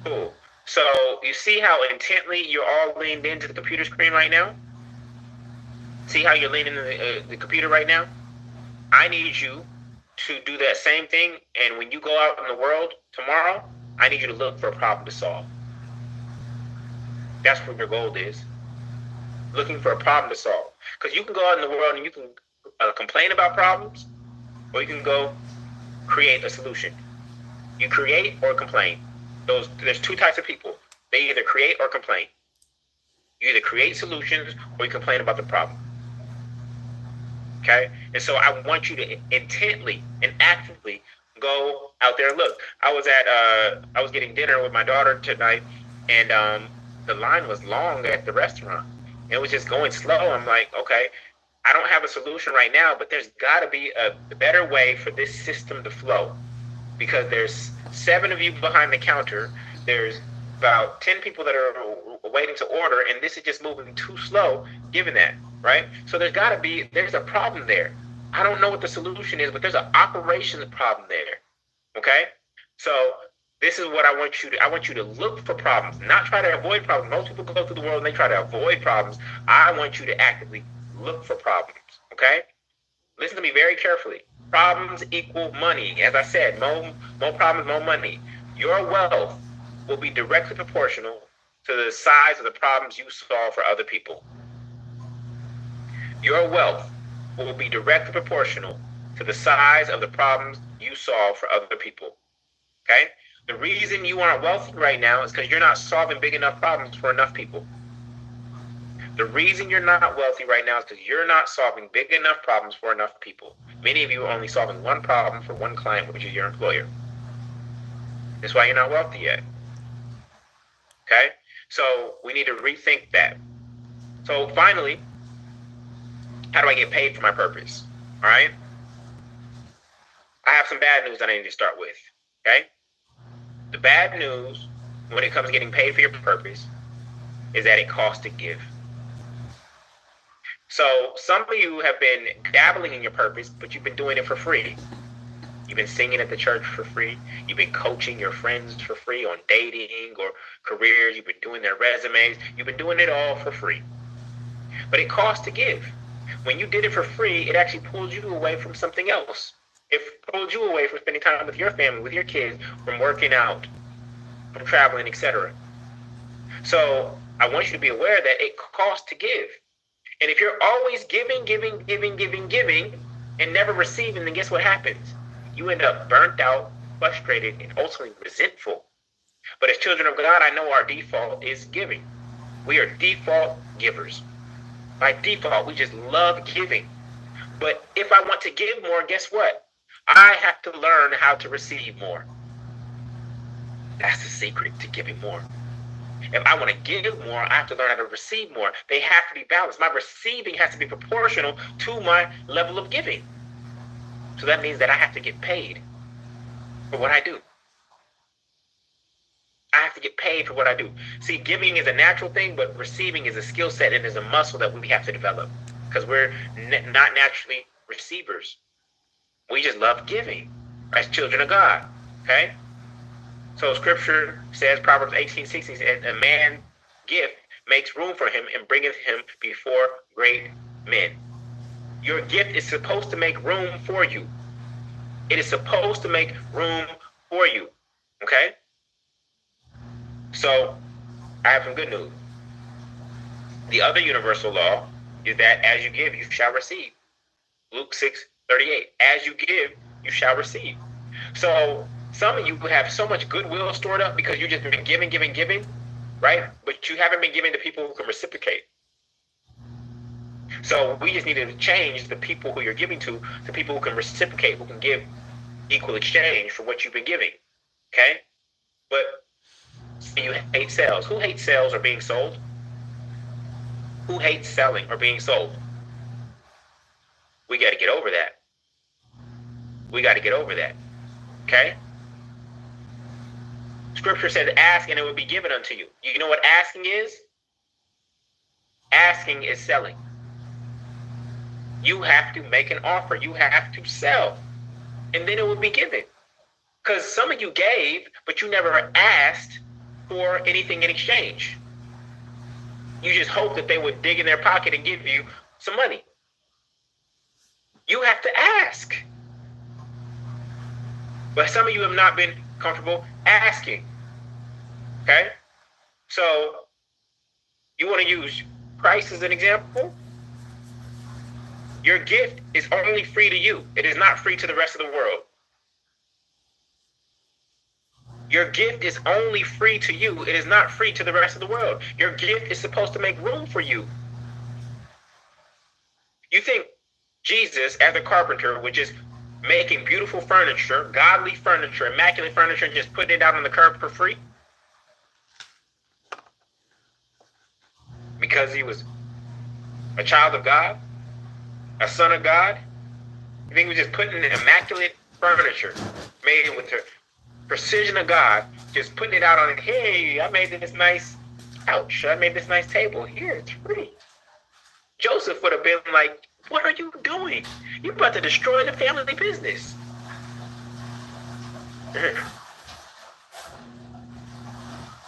cool. So you see how intently you're all leaned into the computer screen right now? See how you're leaning into the computer right now? I need you to do that same thing. And when you go out in the world tomorrow, I need you to look for a problem to solve. That's what your goal is. Looking for a problem to solve. Because you can go out in the world and you can complain about problems, or you can go create a solution. You create or complain. There's two types of people. They either create or complain. You either create solutions or you complain about the problem. Okay? And so I want you to intently and actively go out there and look. I was getting dinner with my daughter tonight, and the line was long at the restaurant. It was just going slow. I'm like, okay, I don't have a solution right now, but there's got to be a better way for this system to flow, because there's 7 of you behind the counter. There's about 10 people that are waiting to order, and this is just moving too slow given that, right? So there's a problem there. I don't know what the solution is, but there's an operations problem there. Okay? So this is what I want you to look for problems, not try to avoid problems. Most people go through the world and they try to avoid problems. I want you to actively look for problems. Okay? Listen to me very carefully. Problems equal money. As I said, more problems, more money. Your wealth will be directly proportional to the size of the problems you solve for other people. Your wealth will be directly proportional to the size of the problems you solve for other people. Okay? The reason you aren't wealthy right now is because you're not solving big enough problems for enough people. The reason you're not wealthy right now is because you're not solving big enough problems for enough people. Many of you are only solving one problem for one client, which is your employer. That's why you're not wealthy yet. Okay? So we need to rethink that. So finally, how do I get paid for my purpose? All right? I have some bad news that I need to start with. Okay? The bad news when it comes to getting paid for your purpose is that it costs to give. So some of you have been dabbling in your purpose, but you've been doing it for free. You've been singing at the church for free. You've been coaching your friends for free on dating or careers. You've been doing their resumes. You've been doing it all for free. But it costs to give. When you did it for free, it actually pulled you away from something else. It pulled you away from spending time with your family, with your kids, from working out, from traveling, etc. So I want you to be aware that it costs to give. And if you're always giving, and never receiving, then guess what happens? You end up burnt out, frustrated, and ultimately resentful. But as children of God, I know our default is giving. We are default givers. By default, we just love giving. But if I want to give more, guess what? I have to learn how to receive more. That's the secret to giving more. If I want to give more, I have to learn how to receive more. They have to be balanced. My receiving has to be proportional to my level of giving. So that means that I have to get paid for what I do. I have to get paid for what I do. See, giving is a natural thing, but receiving is a skill set and is a muscle that we have to develop because we're not naturally receivers. We just love giving as children of God. Okay? So scripture says, Proverbs 18:16 says, a man gift makes room for him and bringeth him before great men. Your gift is supposed to make room for you. It is supposed to make room for you. Okay? So I have some good news. The other universal law is that as you give, you shall receive. Luke 6:38. As you give, you shall receive. So some of you have so much goodwill stored up because you've just been giving, right? But you haven't been giving to people who can reciprocate. So we just need to change the people who you're giving to people who can reciprocate, who can give equal exchange for what you've been giving. Okay? But you hate sales. Who hates sales or being sold? Who hates selling or being sold? We got to get over that. We got to get over that. Okay? Scripture says, ask and it will be given unto you. You know what asking is? Asking is selling. You have to make an offer. You have to sell. And then it will be given. Because some of you gave, but you never asked for anything in exchange. You just hope that they would dig in their pocket and give you some money. You have to ask. But some of you have not been comfortable asking. Okay? So, you want to use Christ as an example? Your gift is only free to you. It is not free to the rest of the world. Your gift is only free to you. It is not free to the rest of the world. Your gift is supposed to make room for you. You think Jesus, as a carpenter, would just making beautiful furniture, godly furniture, immaculate furniture, and just putting it out on the curb for free? Because he was a child of God? A son of God? You think he was just putting in immaculate furniture made with the precision of God, just putting it out on it? Hey, I made this nice couch. I made this nice table. Here, it's free. Joseph would have been like, What are you doing? You're about to destroy the family business.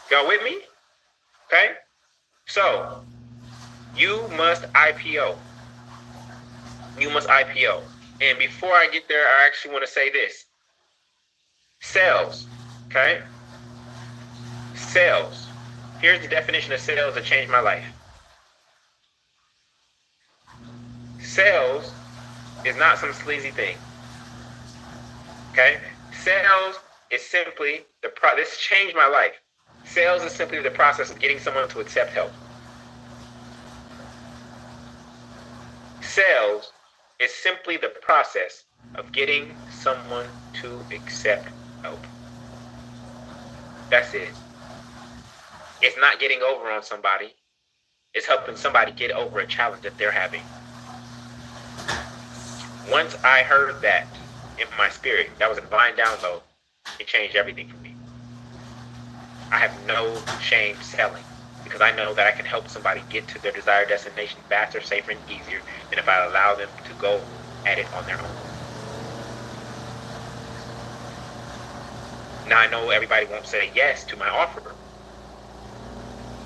Y'all with me? Okay? So, you must IPO. You must IPO. And before I get there, I actually want to say this. Sales. Okay? Sales. Here's the definition of sales that changed my life. Sales is not some sleazy thing. Okay? Sales is simply this changed my life. Sales is simply the process of getting someone to accept help. Sales is simply the process of getting someone to accept help. That's it. It's not getting over on somebody. It's helping somebody get over a challenge that they're having. Once I heard that in my spirit, that was a divine download, it changed everything for me. I have no shame selling because I know that I can help somebody get to their desired destination faster, safer, and easier than if I allow them to go at it on their own. Now I know everybody won't say yes to my offer.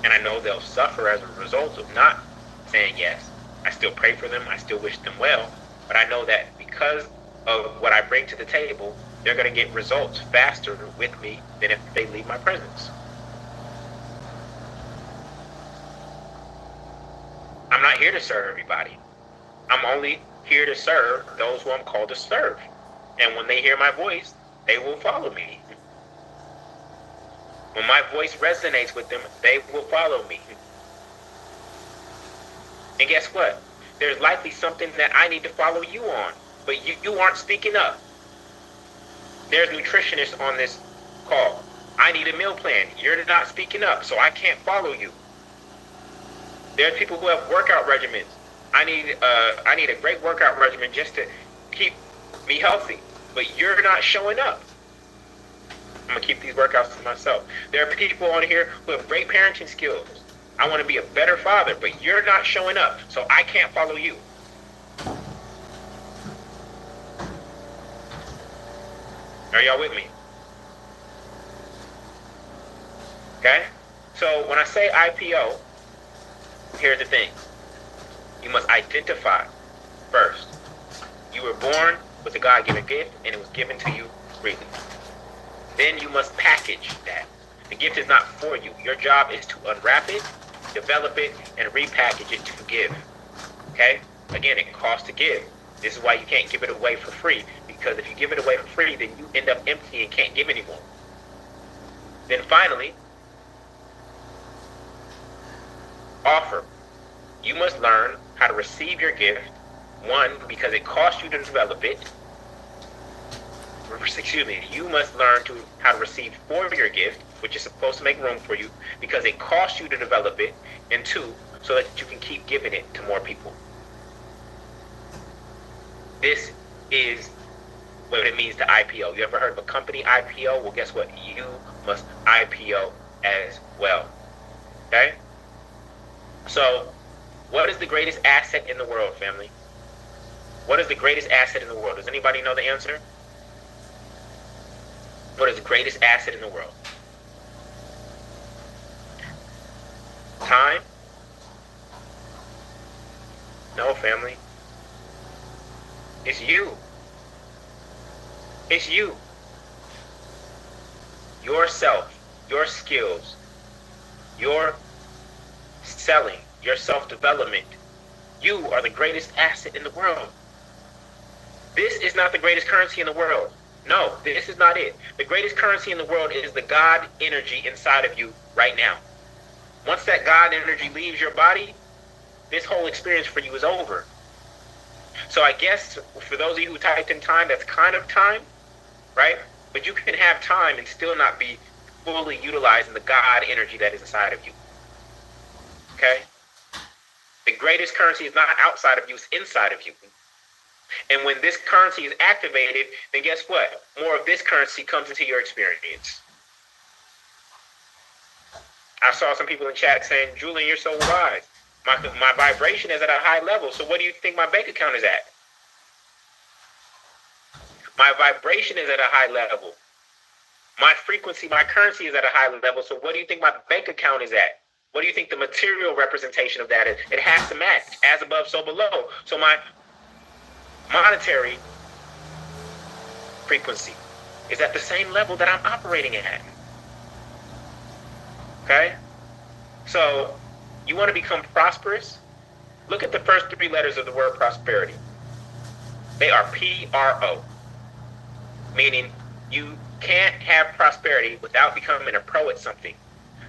And I know they'll suffer as a result of not saying yes. I still pray for them. I still wish them well. But I know that because of what I bring to the table, they're going to get results faster with me than if they leave my presence. I'm not here to serve everybody. I'm only here to serve those who I'm called to serve. And when they hear my voice, they will follow me. When my voice resonates with them, they will follow me. And guess what? There's likely something that I need to follow you on, but you aren't speaking up. There's nutritionists on this call. I need a meal plan. You're not speaking up, so I can't follow you. There's people who have workout regimens. I need a great workout regimen just to keep me healthy, but you're not showing up. I'm going to keep these workouts to myself. There are people on here who have great parenting skills. I want to be a better father, but you're not showing up, so I can't follow you. Are y'all with me? Okay? So when I say IPO, here's the thing. You must identify first. You were born with a God-given gift, and it was given to you freely. Then you must package that. The gift is not for you. Your job is to unwrap it, develop it, and repackage it to give. Okay? Again, it costs to give. This is why you can't give it away for free. Because if you give it away for free, then you end up empty and can't give anymore. Then finally, offer. You must learn how to receive your gift. One, because it costs you to develop it. You must learn how to receive for your gift, which is supposed to make room for you, because it costs you to develop it. And two, so that you can keep giving it to more people. This is what it means to IPO. You ever heard of a company IPO? Well, guess what? You must IPO as well. Okay? So, what is the greatest asset in the world, family? What is the greatest asset in the world? Does anybody know the answer? What is the greatest asset in the world? Time? No, family. It's you. It's you. Yourself, your skills, your selling, your self-development. You are the greatest asset in the world. This is not the greatest currency in the world. No, this is not it. The greatest currency in the world is the God energy inside of you right now. Once that God energy leaves your body, this whole experience for you is over. So I guess for those of you who typed in time, that's kind of time, right? But you can have time and still not be fully utilizing the God energy that is inside of you. Okay? The greatest currency is not outside of you, it's inside of you. And when this currency is activated, then guess what? More of this currency comes into your experience. I saw some people in chat saying, Julian, you're so wise. My vibration is at a high level. So what do you think my bank account is at? My vibration is at a high level. My frequency, my currency is at a high level. So what do you think my bank account is at? What do you think the material representation of that is? It has to match. As above, so below. So my monetary frequency is at the same level that I'm operating at. Okay? So you want to become prosperous? Look at the first three letters of the word prosperity. They are P-R-O, meaning you can't have prosperity without becoming a pro at something.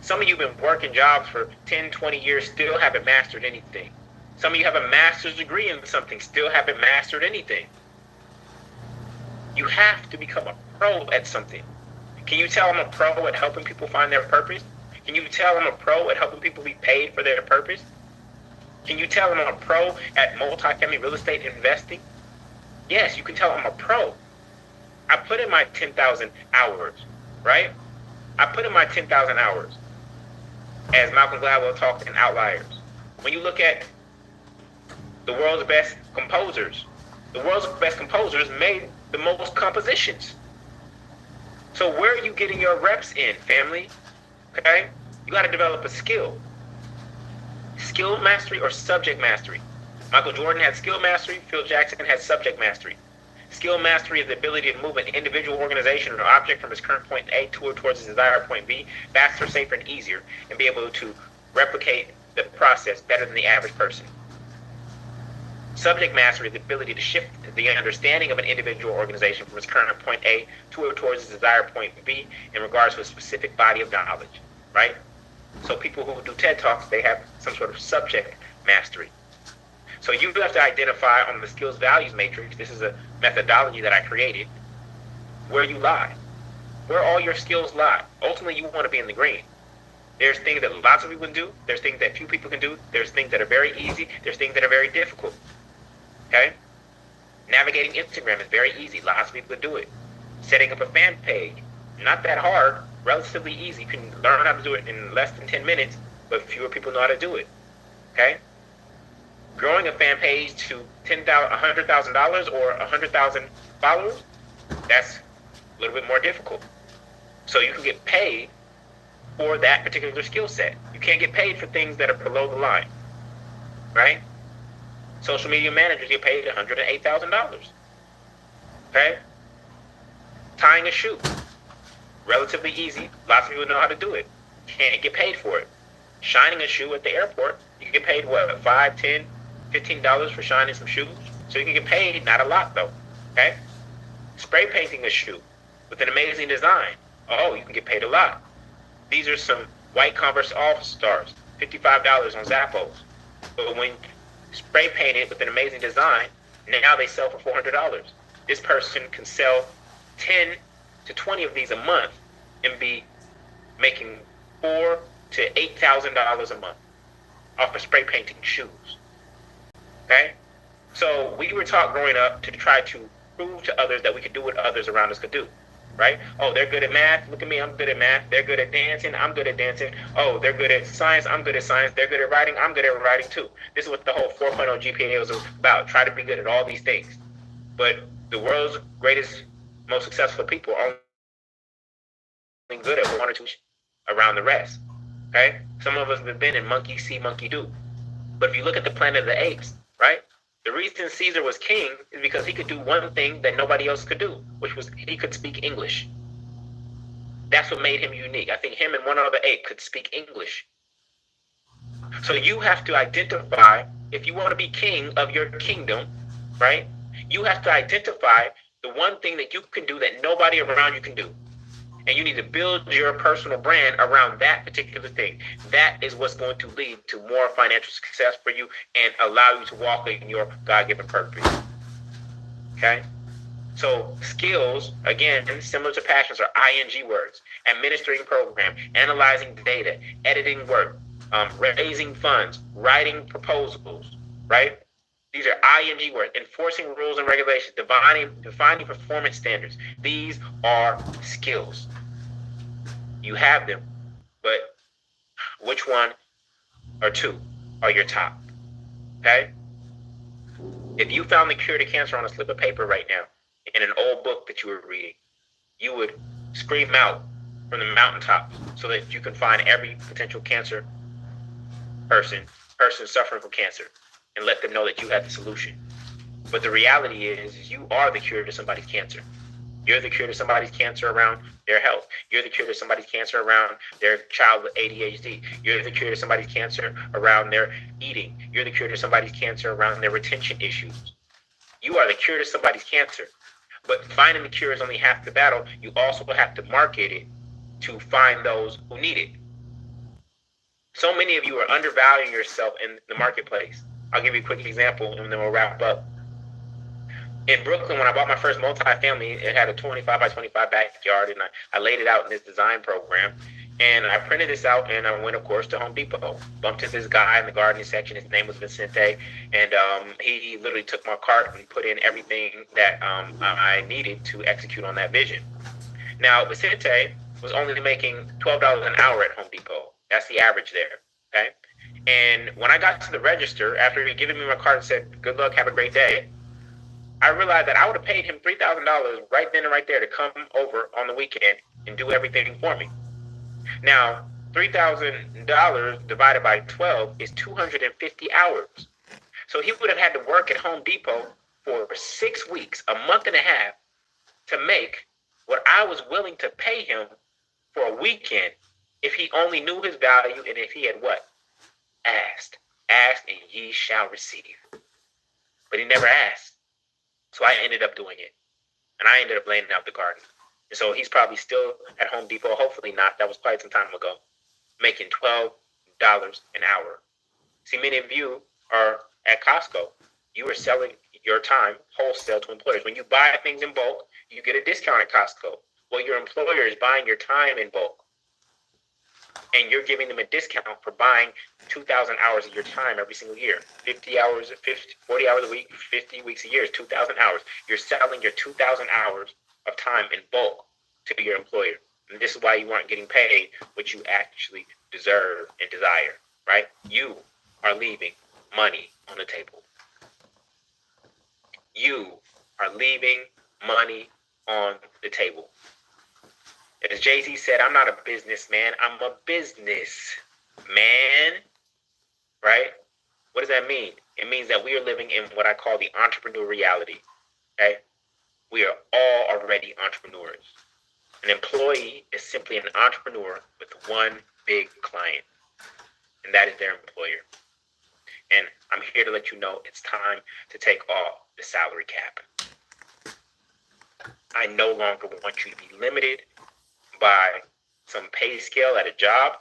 Some of you have been working jobs for 10, 20 years, still haven't mastered anything. Some of you have a master's degree in something, still haven't mastered anything. You have to become a pro at something. Can you tell I'm a pro at helping people find their purpose? Can you tell I'm a pro at helping people be paid for their purpose? Can you tell I'm a pro at multifamily real estate investing? Yes, you can tell I'm a pro. I put in my 10,000 hours, right? I put in my 10,000 hours. As Malcolm Gladwell talked in Outliers. When you look at the world's best composers made the most compositions. So where are you getting your reps in, family? Okay? You got to develop a skill. Skill mastery or subject mastery. Michael Jordan had skill mastery. Phil Jackson had subject mastery. Skill mastery is the ability to move an individual, organization, or object from its current point A towards its desired point B faster, safer, and easier, and be able to replicate the process better than the average person. Subject mastery is the ability to shift the understanding of an individual organization from its current point A towards its desired point B in regards to a specific body of knowledge, right? So people who do TED Talks, they have some sort of subject mastery. So you have to identify on the skills values matrix, this is a methodology that I created, where you lie, where all your skills lie. Ultimately, you want to be in the green. There's things that lots of people can do. There's things that few people can do. There's things that are very easy. There's things that are very difficult. Okay? Navigating Instagram is very easy. Lots of people can do it. Setting up a fan page, not that hard, relatively easy. You can learn how to do it in less than 10 minutes, but fewer people know how to do it. Okay? Growing a fan page to $100,000 or 100,000 followers, that's a little bit more difficult. So you can get paid for that particular skill set. You can't get paid for things that are below the line, right? Social media managers get paid $108,000. Okay? Tying a shoe, relatively easy. Lots of people know how to do it. Can't get paid for it. Shining a shoe at the airport, you can get paid what, $5, $10, $15 for shining some shoes. So you can get paid, not a lot though. Okay? Spray painting a shoe with an amazing design. Oh, you can get paid a lot. These are some white Converse All-Stars, $55 on Zappos. But when spray painted with an amazing design, now they sell for $400. This person can sell 10 to 20 of these a month and be making $4,000 to $8,000 a month off of spray painting shoes. Okay? So we were taught growing up to try to prove to others that we could do what others around us could do. Right? Oh, they're good at math. Look at me. I'm good at math. They're good at dancing. I'm good at dancing. Oh, they're good at science. I'm good at science. They're good at writing. I'm good at writing too. This is what the whole 4.0 GPA was about. Try to be good at all these things. But the world's greatest, most successful people are only good at one or two around the rest. Okay? Some of us have been in monkey see, monkey do. But if you look at the Planet of the Apes, right? The reason Caesar was king is because he could do one thing that nobody else could do, which was he could speak English. That's what made him unique. I think him and one other ape could speak English. So you have to identify, if you want to be king of your kingdom, right? You have to identify the one thing that you can do that nobody around you can do. And you need to build your personal brand around that particular thing. That is what's going to lead to more financial success for you and allow you to walk in your God-given purpose. Okay? So skills, again, similar to passions, are ing words. Administering program, analyzing data, editing work, raising funds, writing proposals, right? These are ing words. Enforcing rules and regulations, defining performance standards. These are skills. You have them, but which one or two? are your top. Okay? If you found the cure to cancer on a slip of paper right now, in an old book that you were reading, you would scream out from the mountaintops so that you can find every potential cancer person suffering from cancer, and let them know that you have the solution. But the reality is you are the cure to somebody's cancer. You're the cure to somebody's cancer around their health. You're the cure to somebody's cancer around their child with ADHD. You're the cure to somebody's cancer around their eating. You're the cure to somebody's cancer around their retention issues. You are the cure to somebody's cancer. But finding the cure is only half the battle. You also have to market it to find those who need it. So many of you are undervaluing yourself in the marketplace. I'll give you a quick example and then we'll wrap up. In Brooklyn, when I bought my first multifamily, it had a 25 by 25 backyard, and I laid it out in this design program. And I printed this out, and I went, of course, to Home Depot. Bumped into this guy in the gardening section. His name was Vicente, and he literally took my cart and put in everything that I needed to execute on that vision. Now, Vicente was only making $12 an hour at Home Depot. That's the average there, okay? And when I got to the register, after he giving me my card and said, good luck, have a great day, I realized that I would have paid him $3,000 right then and right there to come over on the weekend and do everything for me. Now, $3,000 divided by 12 is 250 hours. So he would have had to work at Home Depot for 6 weeks, a month and a half, to make what I was willing to pay him for a weekend if he only knew his value and if he had what? Asked. Ask and ye shall receive. But he never asked. So I ended up doing it. And I ended up laying out the garden. And so he's probably still at Home Depot. Hopefully not. That was quite some time ago. Making $12 an hour. See, many of you are at Costco. You are selling your time wholesale to employers. When you buy things in bulk, you get a discount at Costco. Well, your employer is buying your time in bulk. And you're giving them a discount for buying 2,000 hours of your time every single year. 40 hours a week, 50 weeks a year is 2,000 hours. You're selling your 2,000 hours of time in bulk to your employer. And this is why you aren't getting paid what you actually deserve and desire, right? You are leaving money on the table. You are leaving money on the table. As Jay-Z said, I'm not a businessman, I'm a business man, right? What does that mean? It means that we are living in what I call the entrepreneur reality, okay? We are all already entrepreneurs. An employee is simply an entrepreneur with one big client, and that is their employer. And I'm here to let you know it's time to take off the salary cap. I no longer want you to be limited by some pay scale at a job.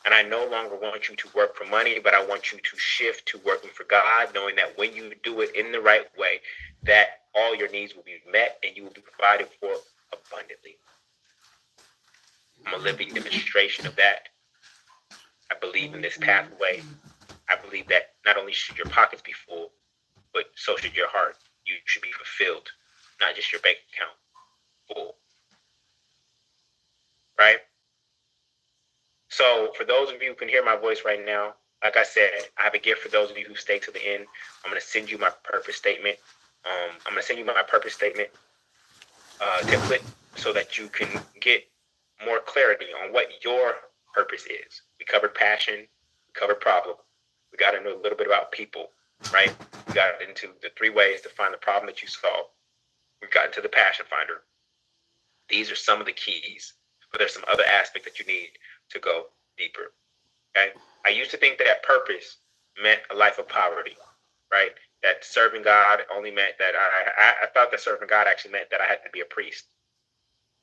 And I no longer want you to work for money, but I want you to shift to working for God, knowing that when you do it in the right way, that all your needs will be met and you will be provided for abundantly. I'm a living demonstration of that. I believe in this pathway. I believe that not only should your pockets be full, but so should your heart. You should be fulfilled, not just your bank account full. Right? So for those of you who can hear my voice right now, like I said, I have a gift for those of you who stay to the end. I'm going to send you my purpose statement. Template so that you can get more clarity on what your purpose is. We covered passion, we covered problem. We got into a little bit about people, right? We got into the 3 ways to find the problem that you solve. We got into the passion finder. These are some of the keys. But there's some other aspect that you need to go deeper, okay? I used to think that purpose meant a life of poverty, right? That serving God only meant that I thought that serving God actually meant that I had to be a priest,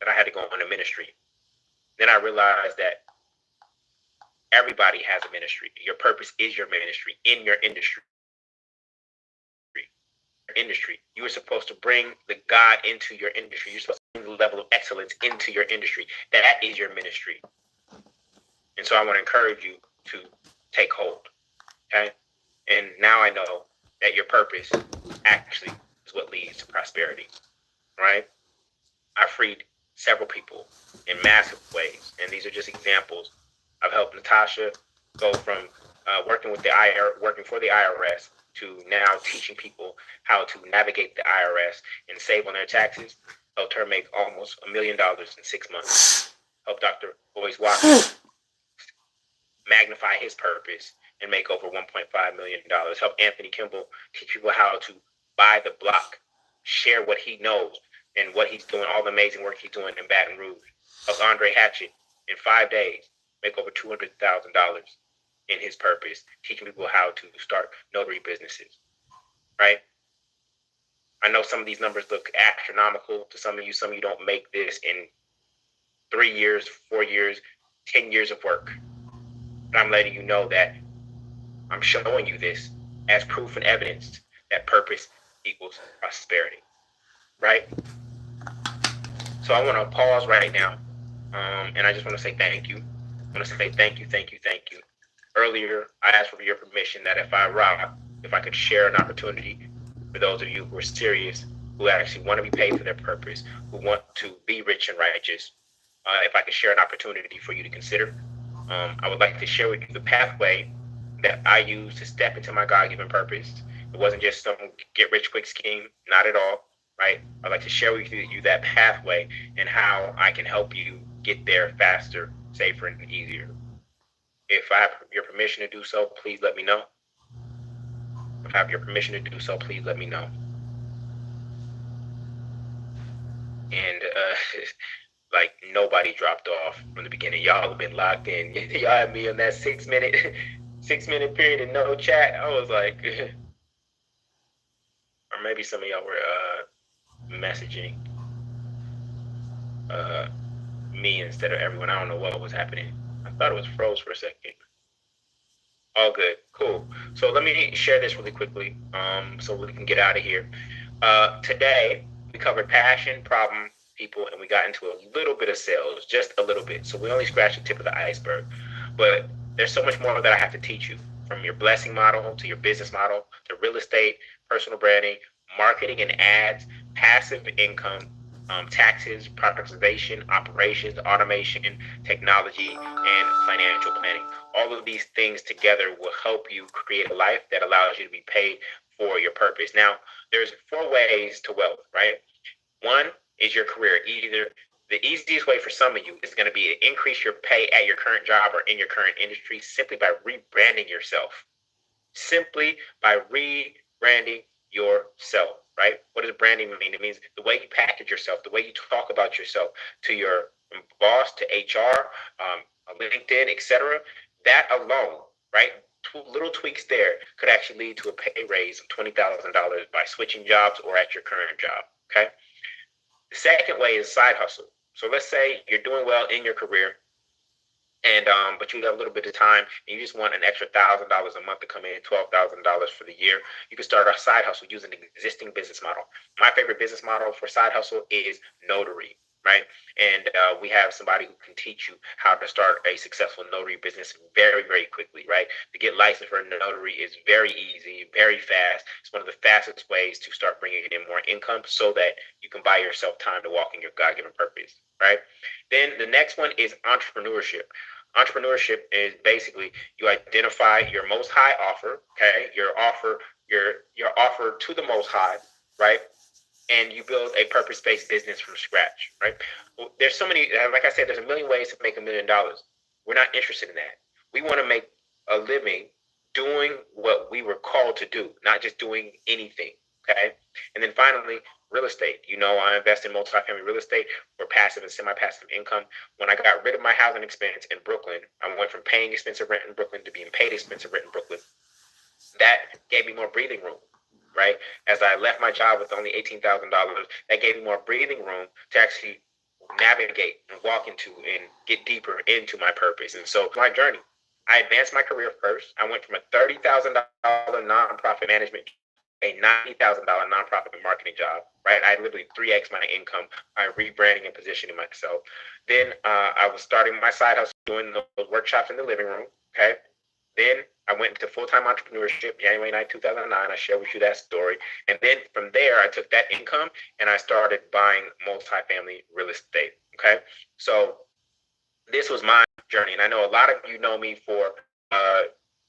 that I had to go into ministry. Then I realized that everybody has a ministry. Your purpose is your ministry in your industry. You are supposed to bring the God into your industry. You're supposed to bring the level of excellence into your industry. That is your ministry. And so I want to encourage you to take hold. Okay? And now I know that your purpose actually is what leads to prosperity. Right? I freed several people in massive ways. And these are just examples. I've helped Natasha go from working for the IRS to now teaching people how to navigate the IRS and save on their taxes. Helped her make almost $1 million in 6 months. Helped Dr. Boyce Watson magnify his purpose and make over $1.5 million. Helped Anthony Kimball teach people how to buy the block, share what he knows and what he's doing, all the amazing work he's doing in Baton Rouge. Helped Andre Hatchett in 5 days make over $200,000 in his purpose, teaching people how to start notary businesses, right? I know some of these numbers look astronomical to some of you. Some of you don't make this in 3 years, 4 years, 10 years of work. But I'm letting you know that I'm showing you this as proof and evidence that purpose equals prosperity, right? So I want to pause right now, and I just want to say thank you. I want to say thank you. Earlier, I asked for your permission that if I could share an opportunity for those of you who are serious, who actually want to be paid for their purpose, who want to be rich and righteous, if I could share an opportunity for you to consider. I would like to share with you the pathway that I use to step into my God-given purpose. It wasn't just some get-rich-quick scheme, not at all, right? I'd like to share with you that pathway and how I can help you get there faster, safer, and easier. If I have your permission to do so, please let me know. If I have your permission to do so, please let me know. And like nobody dropped off from the beginning. Y'all have been locked in. Y'all had me in that 6 minute period and no chat. I was like, or maybe some of y'all were messaging me instead of everyone. I don't know what was happening. I thought it was froze for a second. All good. Cool. So let me share this really quickly so we can get out of here. Today, we covered passion, problem, people, and we got into a little bit of sales, just a little bit. So we only scratched the tip of the iceberg. But there's so much more that I have to teach you, from your blessing model to your business model to real estate, personal branding, marketing and ads, passive income, taxes, productization, operations, automation, technology, and financial planning. All of these things together will help you create a life that allows you to be paid for your purpose. Now, there's 4 ways to wealth, right? One is your career. Either the easiest way for some of you is going to be to increase your pay at your current job or in your current industry simply by rebranding yourself. Simply by rebranding yourself, right? What does branding mean? It means the way you package yourself, the way you talk about yourself to your boss, to HR, LinkedIn, etc. That alone, right? 2 little tweaks there could actually lead to a pay raise of $20,000 by switching jobs or at your current job, okay? The second way is side hustle. So let's say you're doing well in your career, and but you have a little bit of time and you just want an extra $1,000 a month to come in, $12,000 for the year. You can start a side hustle using the existing business model. My favorite business model for side hustle is notary, right? And we have somebody who can teach you how to start a successful notary business very, very quickly, right? To get licensed for a notary is very easy, very fast. It's one of the fastest ways to start bringing in more income so that you can buy yourself time to walk in your God-given purpose, right? Then the next one is entrepreneurship. Entrepreneurship is basically you identify your most high offer, okay? Your offer to the most high, right? And you build a purpose-based business from scratch, right? Well, there's so many, like I said, there's a million ways to make $1 million. We're not interested in that. We want to make a living doing what we were called to do, not just doing anything, okay? And then finally, real estate. You know, I invest in multifamily real estate for passive and semi-passive income. When I got rid of my housing expense in Brooklyn, I went from paying expensive rent in Brooklyn to being paid expensive rent in Brooklyn. That gave me more breathing room, right? As I left my job with only $18,000, that gave me more breathing room to actually navigate and walk into and get deeper into my purpose. And so my journey, I advanced my career first. I went from a $30,000 nonprofit management, a $90,000 nonprofit marketing job, right? I literally 3x my income by rebranding and positioning myself. Then I was starting my side hustle, doing those workshops in the living room, okay? Then I went into full-time entrepreneurship, January 9, 2009. I shared with you that story. And then from there, I took that income and I started buying multifamily real estate, okay? So this was my journey. And I know a lot of you know me for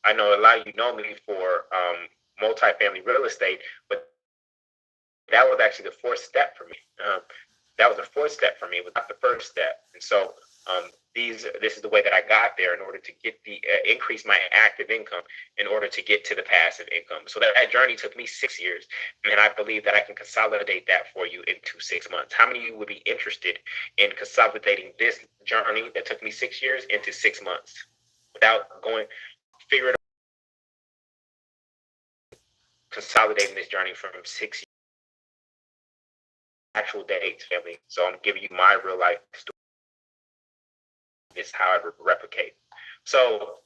I know a lot of you know me for multifamily real estate, but that was actually the fourth step for me. That was the fourth step for me. It was not the first step. And so this is the way that I got there in order to get the increase my active income in order to get to the passive income. So that journey took me 6 years, and I believe that I can consolidate that for you into 6 months. How many of you would be interested in consolidating this journey that took me 6 years into 6 months without going figure it out, consolidating this journey from 6 years? Actual dates, family. So I'm giving you my real life story. This is how I replicate. So,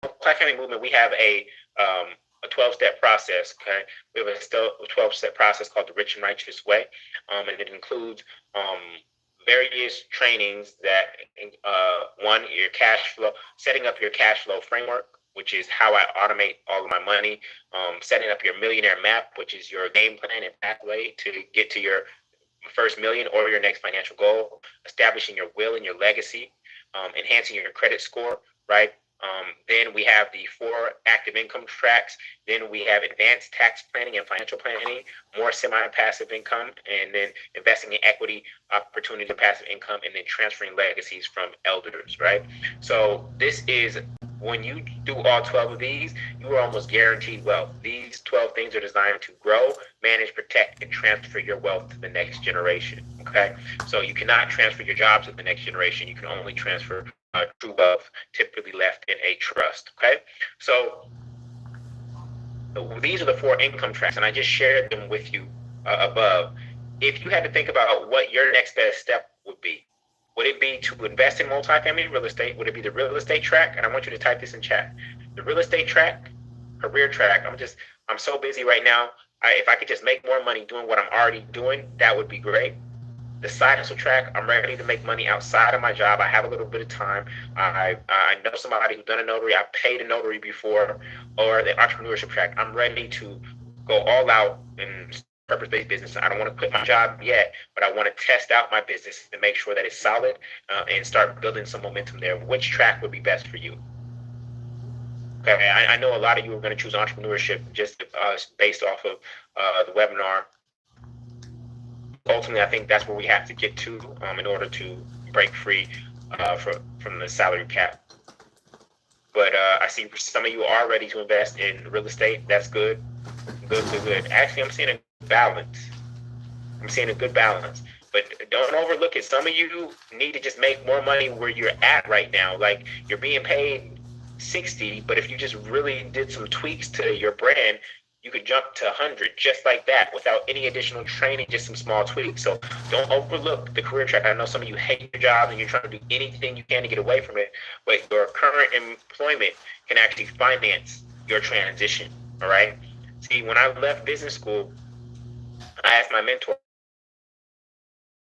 multifamily movement, we have a 12-step process. Okay, we have a 12-step process called the Rich and Righteous Way, and it includes various trainings that one, your cash flow, setting up your cash flow framework, which is how I automate all of my money, setting up your millionaire map, which is your game plan and pathway to get to your first million or your next financial goal, establishing your will and your legacy, enhancing your credit score, right? Then we have the 4 active income tracks. Then we have advanced tax planning and financial planning, more semi-passive income, and then investing in equity opportunities and passive income, and then transferring legacies from elders, right? So this is, when you do all 12 of these, you are almost guaranteed wealth. These 12 things are designed to grow, manage, protect, and transfer your wealth to the next generation, okay? So you cannot transfer your job to the next generation. You can only transfer true wealth, typically left in a trust, okay? So these are the 4 income tracks, and I just shared them with you above. If you had to think about what your next best step would be, would it be to invest in multifamily real estate? Would it be the real estate track? And I want you to type this in chat. The real estate track, career track. I'm so busy right now. If I could just make more money doing what I'm already doing, that would be great. The side hustle track, I'm ready to make money outside of my job. I have a little bit of time. I know somebody who's done a notary. I've paid a notary before. Or the entrepreneurship track, I'm ready to go all out and purpose-based business. I don't want to quit my job yet, but I want to test out my business to make sure that it's solid and start building some momentum there. Which track would be best for you? Okay, I know a lot of you are going to choose entrepreneurship just based off of the webinar. Ultimately, I think that's where we have to get to in order to break free from the salary cap. But I see some of you are ready to invest in real estate. That's good. Good. Actually, I'm seeing a balance. I'm seeing a good balance. But don't overlook it. Some of you need to just make more money where you're at right now. Like, you're being paid 60, but if you just really did some tweaks to your brand, you could jump to 100 just like that without any additional training, just some small tweaks. So don't overlook the career track. I know some of you hate your job and you're trying to do anything you can to get away from it, but your current employment can actually finance your transition, all right? See, when I left business school, I asked my mentor,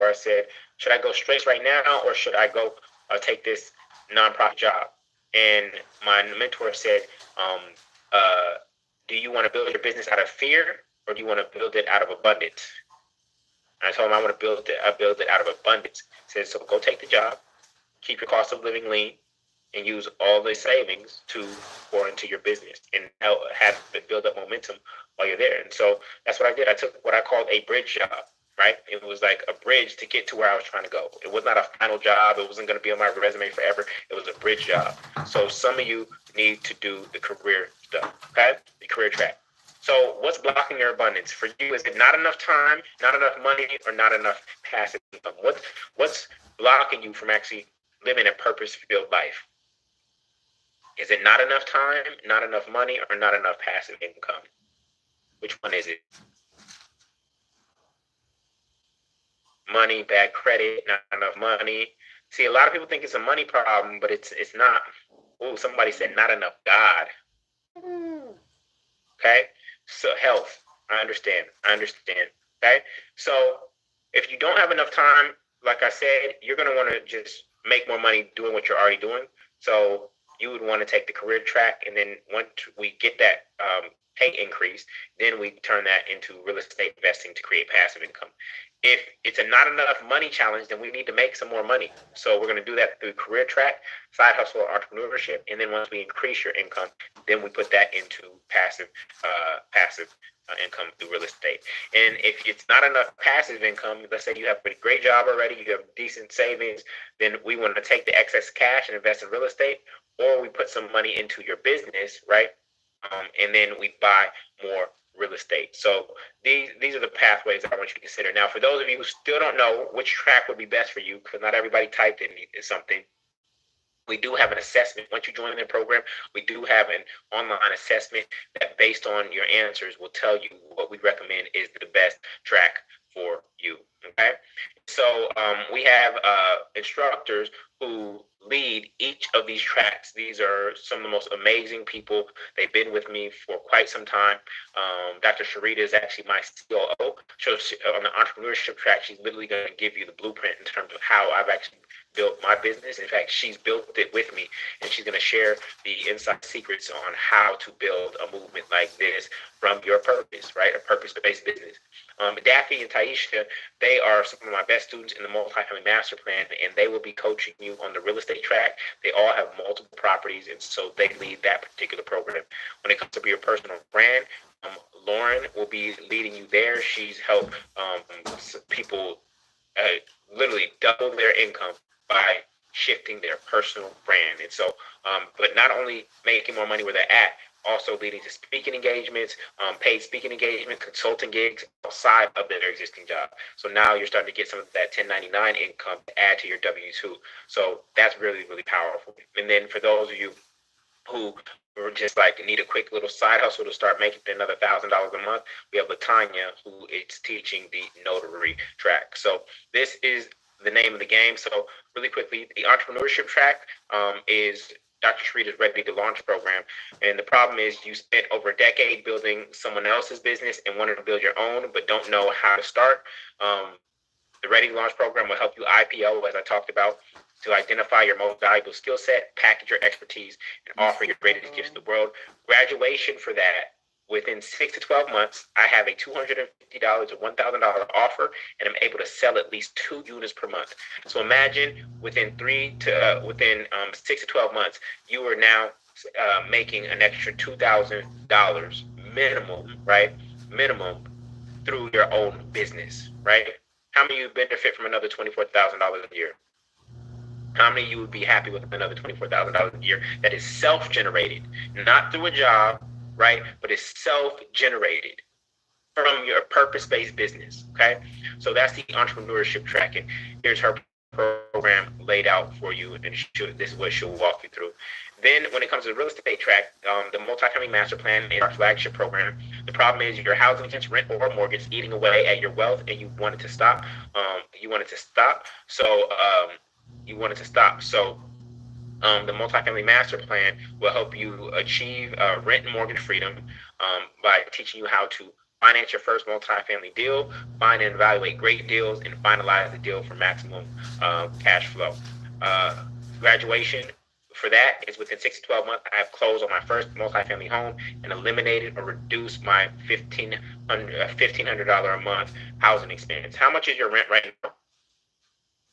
I said, should I go straight right now or should I go take this nonprofit job? And my mentor said, do you want to build your business out of fear or do you want to build it out of abundance? And I told him I want to build it out of abundance. He said, so go take the job, keep your cost of living lean, and use all the savings to pour into your business and have it build up momentum while you're there. And so that's what I did. I took what I called a bridge job, right? It was like a bridge to get to where I was trying to go. It was not a final job. It wasn't going to be on my resume forever. It was a bridge job. So some of you need to do the career stuff, okay? The career track. So what's blocking your abundance? For you, is it not enough time, not enough money, or not enough passive income? What's blocking you from actually living a purpose-filled life? Is it not enough time, not enough money, or not enough passive income? Which one is it? Money, bad credit, not enough money. See, a lot of people think it's a money problem, but it's not. Oh, somebody said not enough God. Okay? So health, I understand. Okay? So if you don't have enough time, like I said, you're going to want to just make more money doing what you're already doing. So you would want to take the career track, and then once we get that pay increase, then we turn that into real estate investing to create passive income. If it's a not enough money challenge, then we need to make some more money. So we're going to do that through career track, side hustle, entrepreneurship, and then once we increase your income, then we put that into passive income through real estate. And if it's not enough passive income, let's say you have a great job already, you have decent savings, then we want to take the excess cash and invest in real estate, or we put some money into your business, right? And then we buy more real estate. So these are the pathways I want you to consider. Now, for those of you who still don't know which track would be best for you, because not everybody typed in something, we do have an assessment. Once you join the program, we do have an online assessment that, based on your answers, will tell you what we recommend is the best track for you. Okay, so we have instructors who lead each of these tracks. These are some of the most amazing people. They've been with me for quite some time. Dr. Sharita is actually my COO. So on the entrepreneurship track, she's literally going to give you the blueprint in terms of how I've actually built my business. In fact, she's built it with me, and she's going to share the inside secrets on how to build a movement like this from your purpose, right? A purpose-based business. Daphne and Taisha, they are some of my best students in the multifamily master plan, and they will be coaching you on the real estate track. They all have multiple properties, and so they lead that particular program. When it comes to your personal brand, Lauren will be leading you there. She's helped people literally double their income by shifting their personal brand. And so, but not only making more money where they're at, also leading to speaking engagements, paid speaking engagement, consulting gigs outside of their existing job. So now you're starting to get some of that 1099 income to add to your W-2. So that's really, really powerful. And then for those of you who just like need a quick little side hustle to start making another $1,000 a month, we have Latanya, who is teaching the notary track. So this is the name of the game. So really quickly, the entrepreneurship track is Dr. Sharita's Ready to Launch program. And the problem is you spent over a decade building someone else's business and wanted to build your own, but don't know how to start. The Ready to Launch program will help you IPO, as I talked about, to identify your most valuable skill set, package your expertise, and offer your greatest gift to the world. Graduation for that, within 6 to 12 months, I have a $250 or $1,000 offer, and I'm able to sell at least 2 units per month. So imagine within 6 to 12 months, you are now making an extra $2,000 minimum, right? Minimum through your own business, right? How many of you benefit from another $24,000 a year? How many of you would be happy with another $24,000 a year that is self-generated, not through a job, right? But it's self-generated from your purpose-based business, okay? So that's the entrepreneurship track, and here's her program laid out for you, and this is what she'll walk you through. Then when it comes to the real estate track, the multifamily master plan is our flagship program. The problem is your housing against rent or mortgage eating away at your wealth, and you want it to stop. So the multifamily master plan will help you achieve rent and mortgage freedom by teaching you how to finance your first multifamily deal, find and evaluate great deals, and finalize the deal for maximum cash flow. Graduation for that is within 6 to 12 months. I have closed on my first multifamily home and eliminated or reduced my $1,500 a month housing expense. How much is your rent right now?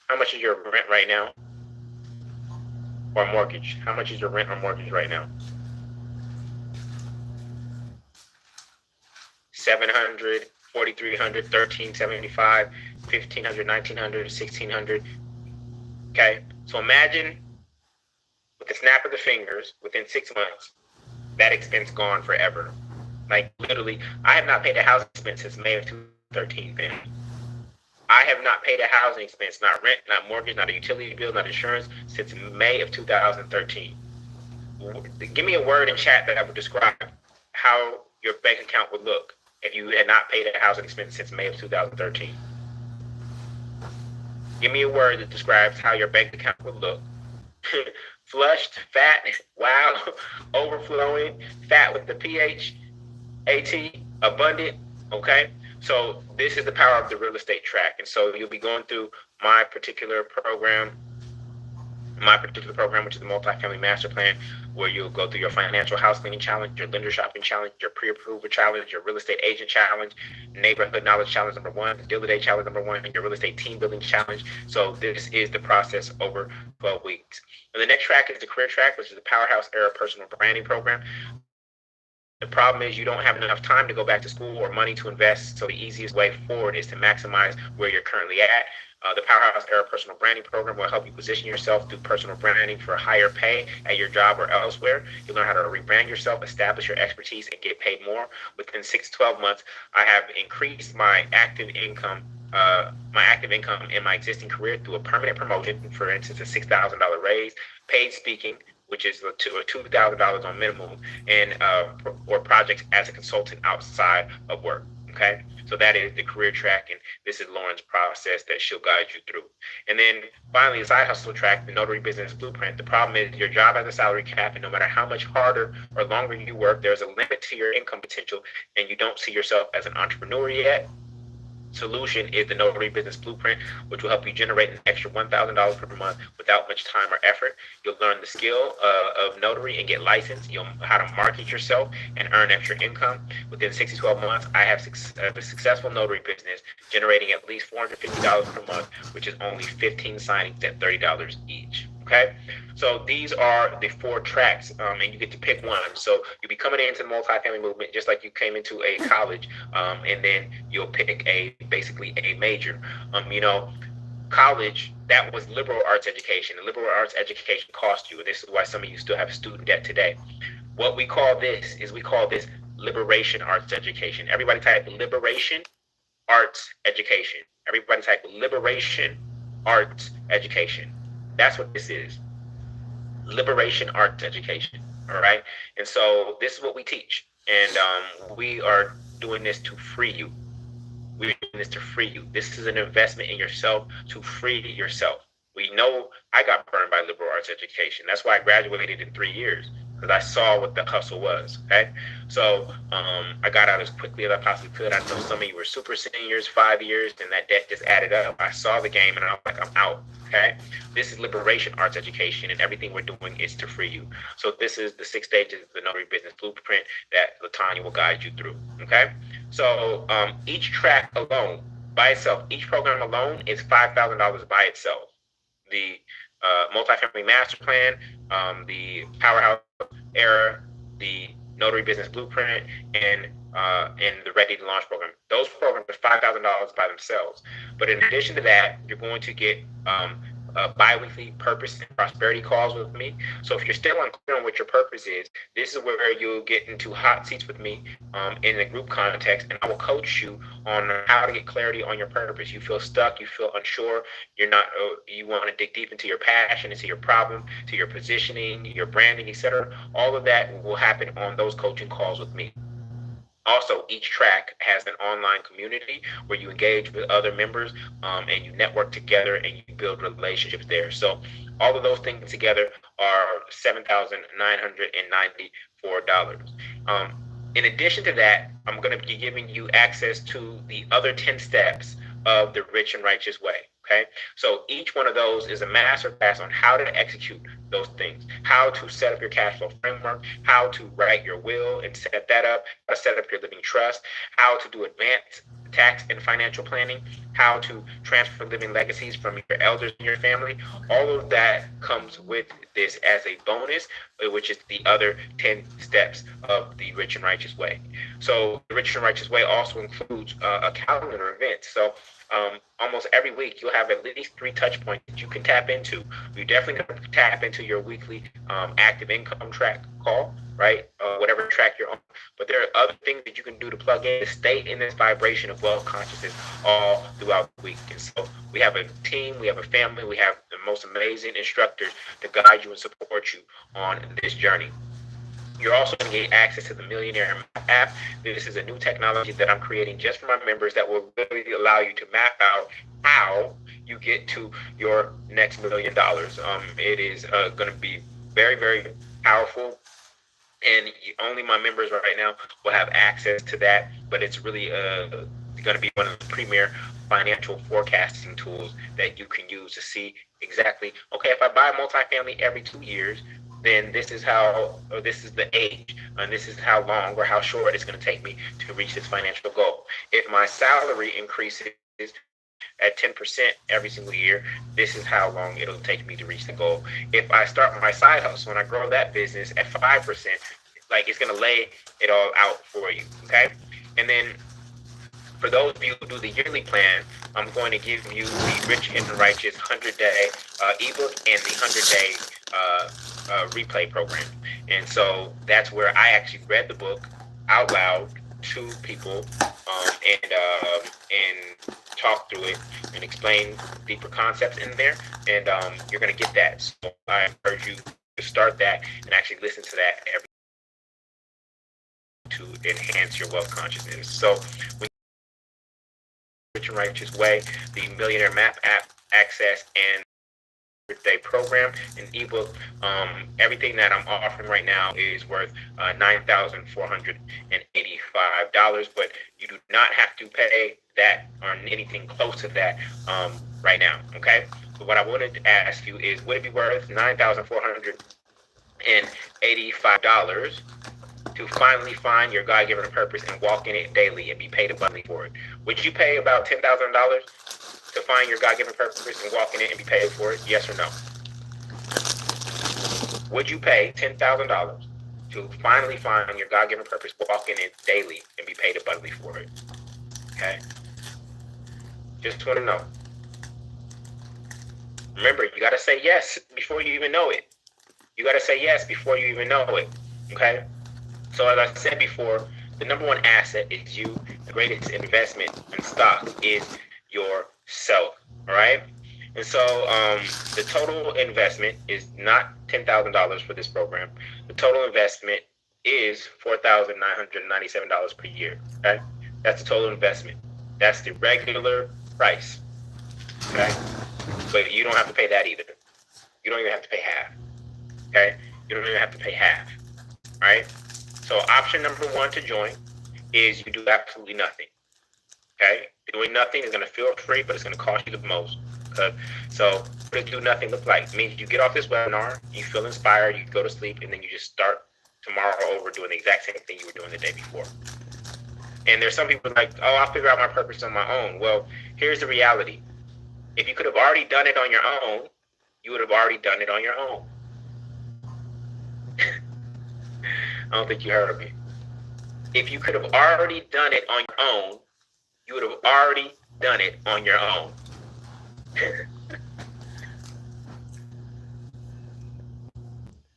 How much is your rent right now? Or mortgage? How much is your rent or mortgage right now? $700, $4,300, $1,375, $1,500, $1,900, $1,600. Okay, so imagine with the snap of the fingers, within 6 months, that expense gone forever. Like literally, I have not paid a housing expense since May of 2013, fam. I have not paid a housing expense, not rent, not mortgage, not a utility bill, not insurance, since May of 2013. Give me a word in chat that I would describe how your bank account would look if you had not paid a housing expense since May of 2013. Give me a word that describes how your bank account would look. Flushed, fat, wow, overflowing, fat with the PH, AT, abundant, okay? So this is the power of the real estate track. And so you'll be going through my particular program my particular program, which is the Multifamily Master Plan, where you'll go through your financial house cleaning challenge, your lender shopping challenge, your pre-approval challenge, your real estate agent challenge, neighborhood knowledge challenge number 1, deal of day challenge number 1, and your real estate team building challenge. So this is the process over 12 weeks. And the next track is the career track, which is the Powerhouse Era Personal Branding Program. The problem is you don't have enough time to go back to school or money to invest. So the easiest way forward is to maximize where you're currently at. The Powerhouse Era Personal Branding Program will help you position yourself through personal branding for higher pay at your job or elsewhere. You'll learn how to rebrand yourself, establish your expertise, and get paid more. Within 6 to 12 months, I have increased my active income in my existing career through a permanent promotion, for instance, a $6,000 raise, paid speaking, which is $2,000 on minimum, and or projects as a consultant outside of work. Okay, so that is the career track, and this is Lauren's process that she'll guide you through. And then finally, the side hustle track, the notary business blueprint. The problem is your job has a salary cap, and no matter how much harder or longer you work, there's a limit to your income potential, and you don't see yourself as an entrepreneur yet. Solution is the notary business blueprint, which will help you generate an extra $1,000 per month without much time or effort. You'll learn the skill of notary and get licensed. You'll know how to market yourself and earn extra income. Within 6 to 12 months, I have a successful notary business generating at least $450 per month, which is only 15 signings at $30 each. Okay, so these are the 4 tracks, and you get to pick one. So you'll be coming into the multifamily movement just like you came into a college, and then you'll pick basically a major. College, that was liberal arts education, and liberal arts education cost you, and this is why some of you still have student debt today. What we call this liberation arts education. Everybody type liberation arts education. Everybody type liberation arts education. That's what this is. Liberation arts education. All right. And so this is what we teach. And we are doing this to free you. We're doing this to free you. This is an investment in yourself to free yourself. We know I got burned by liberal arts education. That's why I graduated in 3 years, because I saw what the hustle was. Okay. So I got out as quickly as I possibly could. I know some of you were super seniors, 5 years, and that debt just added up. I saw the game and I was like, I'm out. Okay. This is liberation arts education, and everything we're doing is to free you. So this is the 6 stages of the notary business blueprint that LaTanya will guide you through. Okay. So each track alone by itself, each program alone is $5,000 by itself. The multifamily master plan, the powerhouse era, the notary business blueprint, and the ready to launch program. Those programs are $5,000 by themselves. But in addition to that, you're going to get bi-weekly purpose and prosperity calls with me. So if you're still unclear on what your purpose is, this is where you'll get into hot seats with me in the group context, and I will coach you on how to get clarity on your purpose. You feel stuck, you feel unsure, you want to dig deep into your passion, into your problem, to your positioning, your branding, etc. All of that will happen on those coaching calls with me. Also, each track has an online community where you engage with other members and you network together and you build relationships there. So all of those things together are $7,994. In addition to that, I'm going to be giving you access to the other 10 steps of the Rich and Righteous Way. Okay, so each one of those is a masterclass on how to execute those things, how to set up your cash flow framework, how to write your will and set that up, how to set up your living trust, how to do advanced tax and financial planning, how to transfer living legacies from your elders in your family. All of that comes with this as a bonus, which is the other 10 steps of the Rich and Righteous Way. So the Rich and Righteous Way also includes a calendar event. So almost every week you'll have at least 3 touch points that you can tap into. You definitely going to tap into your weekly active income track call, right? Whatever track you're on. But there are other things that you can do to plug in, to stay in this vibration of wealth consciousness all throughout the week. And so we have a team, we have a family, we have the most amazing instructors to guide you and support you on this journey. You're also going to get access to the Millionaire app. This is a new technology that I'm creating just for my members that will really allow you to map out how you get to your next $1 million. It is going to be very, very powerful. And only my members right now will have access to that. But it's really It's going to be one of the premier financial forecasting tools that you can use to see exactly, okay, if I buy multifamily every 2 years, then this is how, or this is the age, and this is how long or how short it's going to take me to reach this financial goal. If my salary increases at 10% every single year, this is how long it'll take me to reach the goal. If I start my side hustle and I grow that business at 5%, like, it's going to lay it all out for you, okay? And then for those of you who do the yearly plan, I'm going to give you the Rich and Righteous 100-day ebook and the 100-day replay program. And so that's where I actually read the book out loud to people and talk through it and explain deeper concepts in there. And you're going to get that. So I encourage you to start that and actually listen to that every to enhance your wealth consciousness. So when Rich and Righteous Way, the Millionaire Map app access, and day program and ebook, everything that I'm offering right now is worth $9,485, but you do not have to pay that or anything close to that right now, okay? So what I wanted to ask you is, would it be worth $9,485 to finally find your God-given purpose and walk in it daily and be paid abundantly for it? Would you pay about $10,000 to find your God-given purpose and walk in it and be paid for it? Yes or no? Would you pay $10,000 to finally find your God-given purpose, walk in it daily, and be paid abundantly for it? Okay? Just want to know. Remember, you got to say yes before you even know it. You got to say yes before you even know it. Okay? So as I said before, the number one asset is you. The greatest investment in stock is yourself. All right? And so the total investment is not $10,000 for this program. The total investment is $4,997 per year. Okay? That's the total investment. That's the regular price. Okay? But you don't have to pay that either. You don't even have to pay half. Okay? You don't even have to pay half. All right? So option number one to join is you do absolutely nothing. Okay? Doing nothing is going to feel free, but it's going to cost you the most. Okay? So what does do nothing look like? It means you get off this webinar, you feel inspired, you go to sleep, and then you just start tomorrow over doing the exact same thing you were doing the day before. And there's some people like, oh, I'll figure out my purpose on my own. Well, here's the reality. If you could have already done it on your own, you would have already done it on your own. I don't think you heard me. If you could have already done it on your own, you would have already done it on your own.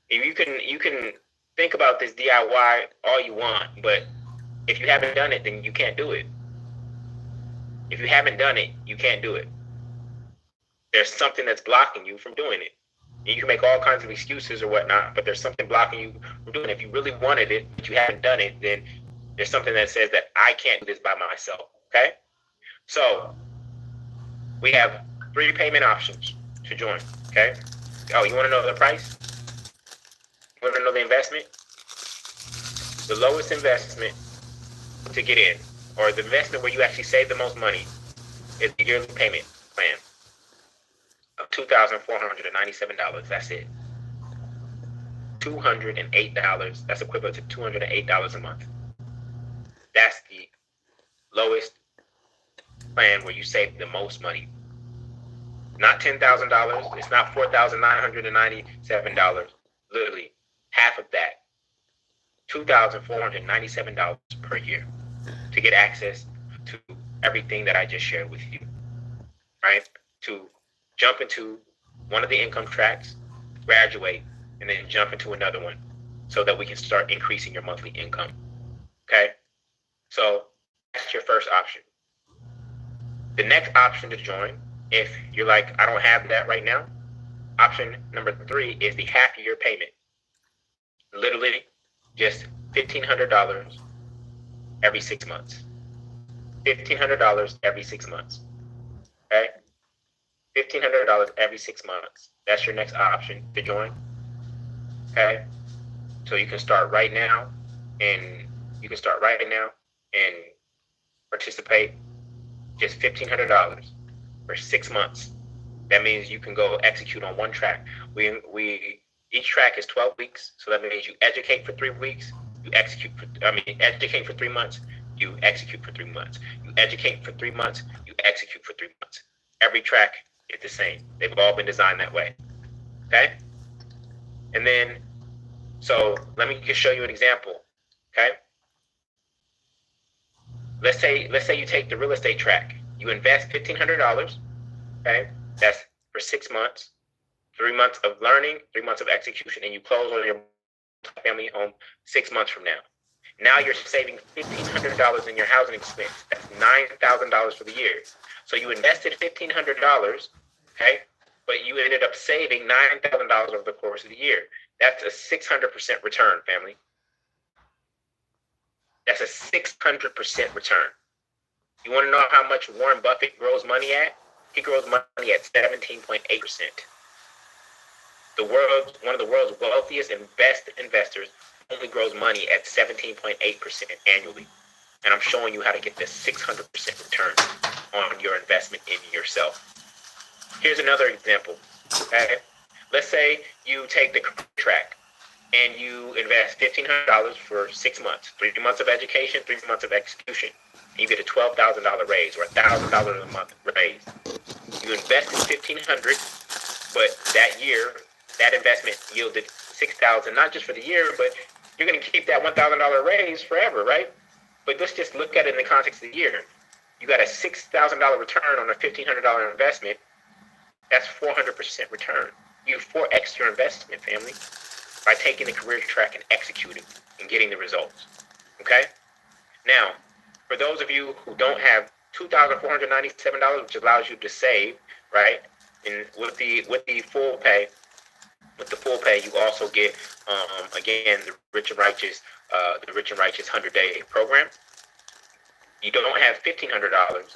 You can think about this DIY all you want, but if you haven't done it, then you can't do it. If you haven't done it, you can't do it. There's something that's blocking you from doing it. And you can make all kinds of excuses or whatnot, but there's something blocking you from doing it. If you really wanted it, but you haven't done it, then there's something that says that I can't do this by myself, okay? So we have 3 payment options to join, okay? Oh, you want to know the price? You want to know the investment? The lowest investment to get in, or the investment where you actually save the most money, is the yearly payment plan of $2,497. That's it. $208. That's equivalent to $208 a month. That's the lowest plan where you save the most money. Not $10,000. It's not $4,997. Literally half of that. $2,497 per year to get access to everything that I just shared with you. Right? To jump into one of the income tracks, graduate, and then jump into another one so that we can start increasing your monthly income. Okay? So that's your first option. The next option to join, if you're like, I don't have that right now, option number 3 is the half-year payment. Literally just $1,500 every 6 months. $1,500 every 6 months. Okay? $1,500 every 6 months. That's your next option to join. Okay? So you can start right now and participate just $1,500 for 6 months. That means you can go execute on one track. Each track is 12 weeks, so that means you educate for 3 weeks, educate for 3 months, you execute for 3 months. You educate for 3 months, you execute for 3 months. Every track is the same. They've all been designed that way. Okay? And then, so let me just show you an example. Okay? Let's say you take the real estate track. You invest $1,500. Okay? That's for 6 months. 3 months of learning, 3 months of execution, and you close on your family home 6 months from now. Now you're saving $1,500 in your housing expense. That's $9,000 for the year. So you invested $1,500, okay, but you ended up saving $9,000 over the course of the year. That's a 600% return, family. That's a 600% return. You want to know how much Warren Buffett grows money at? He grows money at 17.8%. One of the world's wealthiest and best investors only grows money at 17.8% annually. And I'm showing you how to get this 600% return on your investment in yourself. Here's another example. Okay? Let's say you take the track and you invest $1,500 for 6 months, 3 months of education, 3 months of execution. And you get a $12,000 raise or $1,000 a month raise. You invested $1,500, but that year, that investment yielded $6,000, not just for the year, but you're going to keep that $1,000 raise forever, right? But let's just look at it in the context of the year. You got a $6,000 return on a $1,500 investment. That's 400% return. You 4x your investment, family, by taking the career track and executing and getting the results. Okay? Now, for those of you who don't have $2,497, which allows you to save, right? And with the full pay, you also get again the Rich and Righteous 100-day program. You don't have $1,500.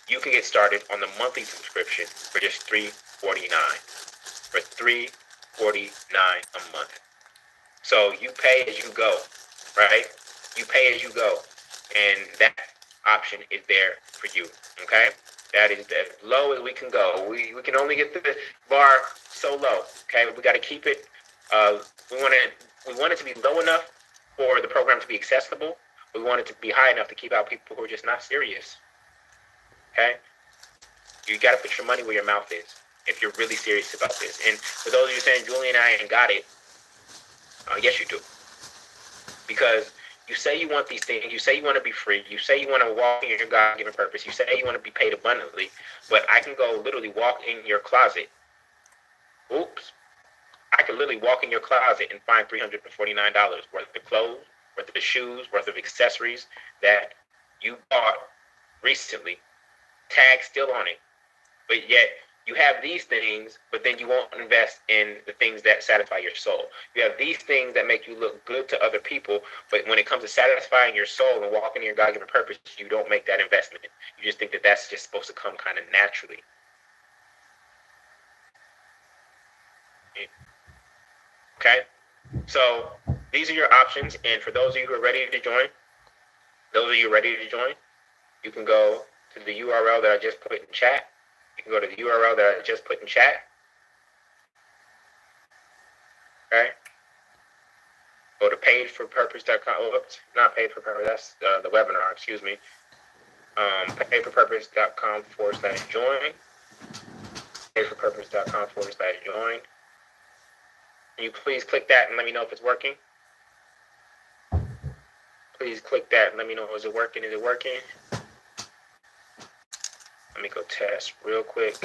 You can get started on the monthly subscription for just $349. For $349 a month. So you pay as you go, right? You pay as you go, and that option is there for you. Okay? That is as low as we can go. We can only get the bar so low. Okay, we got to keep it. We want it to be low enough for the program to be accessible. We want it to be high enough to keep out people who are just not serious. Okay, you got to put your money where your mouth is if you're really serious about this. And for those of you saying, Julian, I ain't got it. Yes, you do. Because you say you want these things. You say you want to be free. You say you want to walk in your God-given purpose. You say you want to be paid abundantly. But I can go literally walk in your closet. Oops. I can literally walk in your closet and find $349 worth of clothes, worth of shoes, worth of accessories that you bought recently. Tag still on it. But yet you have these things, but then you won't invest in the things that satisfy your soul. You have these things that make you look good to other people, but when it comes to satisfying your soul and walking in your God-given purpose, you don't make that investment. You just think that that's just supposed to come kind of naturally. Okay? So these are your options, and for those of you who are ready to join, you can go to the URL that I just put in chat. You can go to the URL that I just put in chat. Okay. Go to paidforpurpose.com. Oops, not paid for purpose. That's the webinar. Excuse me. Paidforpurpose.com/join. Paidforpurpose.com/join. Can you please click that and let me know if it's working? Please click that and let me know, is it working? Is it working? Let me go test real quick.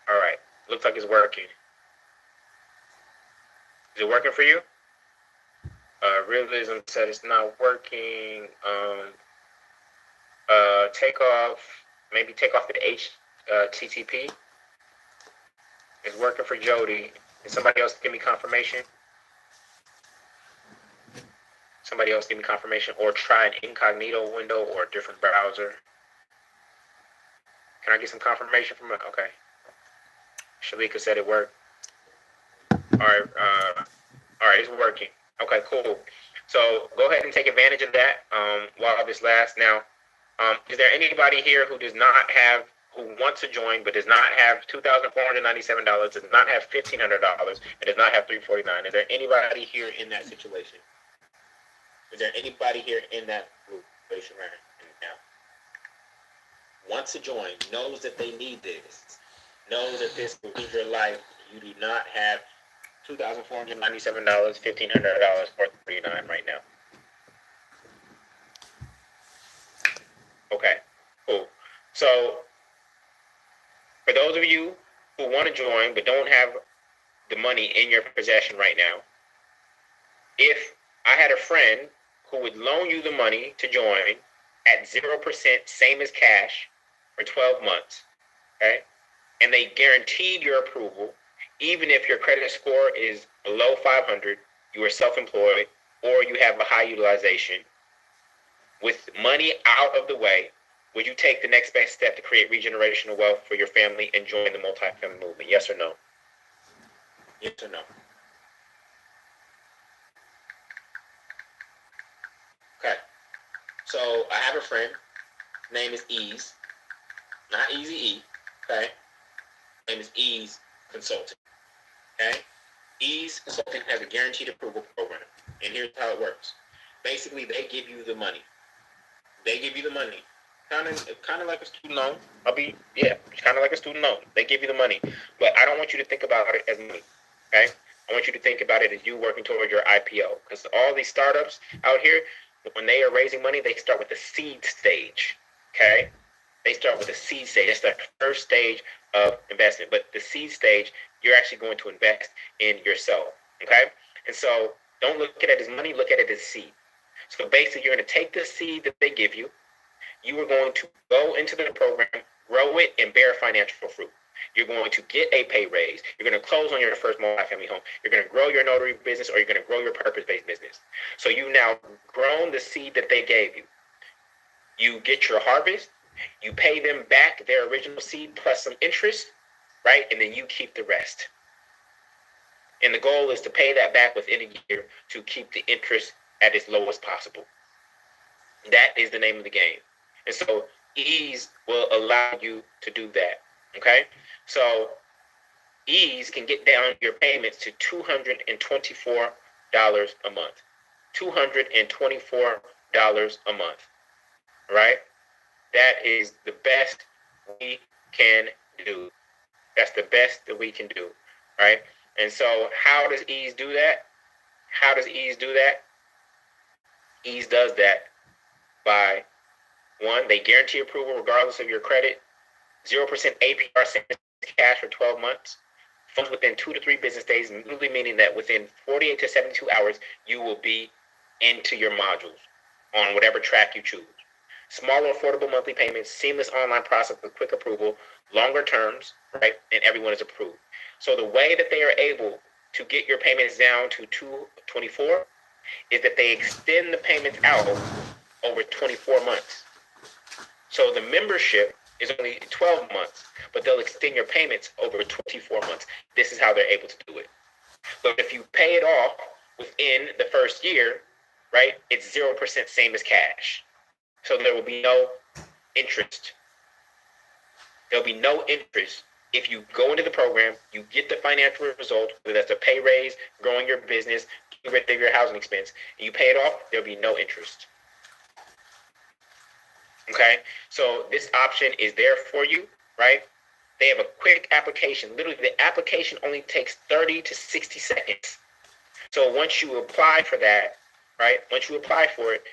All right. Looks like it's working. Is it working for you? Realism said it's not working. Take off the HTTP. It's working for Jody. Can somebody else give me confirmation? Somebody else give me confirmation, or try an incognito window or a different browser. Can I get some confirmation from it? Okay. Shalika said it worked. All right, it's working. Okay, cool. So go ahead and take advantage of that while this lasts. Now, is there anybody here who does not have, who wants to join but does not have $2,497, does not have $1,500, and does not have $349? Is there anybody here in that situation? Is there anybody here in that situation right now? Wants to join, knows that they need this, knows that this will change your life. You do not have $2,497, $1,500, or $349 right now. Okay, cool. So, for those of you who want to join but don't have the money in your possession right now, if I had a friend who would loan you the money to join at 0%, same as cash, for 12 months, okay, and they guaranteed your approval, even if your credit score is below 500, you are self-employed, or you have a high utilization, with money out of the way, would you take the next best step to create regenerational wealth for your family and join the multi-family movement? Yes or no? Yes or no? Okay. So I have a friend. Name is Ease. Not Easy E. Okay. Name is Ease Consulting. Okay. Ease Consulting has a guaranteed approval program. And here's how it works. Basically, they give you the money. They give you the money. Kind of like a student loan. It's kind of like a student loan. They give you the money. But I don't want you to think about it as money. Okay? I want you to think about it as you working toward your IPO. Because all these startups out here, when they are raising money, they start with the seed stage. Okay? They start with the seed stage. That's the first stage of investment. But the seed stage, you're actually going to invest in yourself. Okay? And so don't look at it as money, look at it as seed. So basically, you're going to take the seed that they give you. You are going to go into the program, grow it, and bear financial fruit. You're going to get a pay raise. You're going to close on your first multifamily home. You're going to grow your notary business, or you're going to grow your purpose-based business. So you've now grown the seed that they gave you. You get your harvest. You pay them back their original seed plus some interest, right? And then you keep the rest. And the goal is to pay that back within a year to keep the interest at its lowest possible. That is the name of the game. And so Ease will allow you to do that. Okay? So Ease can get down your payments to $224 a month. $224 a month. Right? That is the best we can do. That's the best that we can do. Right? And so how does Ease do that? How does Ease do that? Ease does that by, one, they guarantee approval regardless of your credit, 0% APR, same as cash for 12 months, funds within 2 to 3 business days, literally meaning that within 48 to 72 hours, you will be into your modules on whatever track you choose. Smaller, affordable monthly payments, seamless online process with quick approval, longer terms, right? And everyone is approved. So the way that they are able to get your payments down to $224 is that they extend the payments out over 24 months. So the membership is only 12 months, but they'll extend your payments over 24 months. This is how they're able to do it. But if you pay it off within the first year, right, it's 0%, same as cash. So there will be no interest. There'll be no interest if you go into the program, you get the financial result, whether that's a pay raise, growing your business, getting rid of your housing expense, and you pay it off, there'll be no interest. Okay? So this option is there for you, right? They have a quick application. Literally, the application only takes 30 to 60 seconds. So once you apply for that, right? Once you apply for it,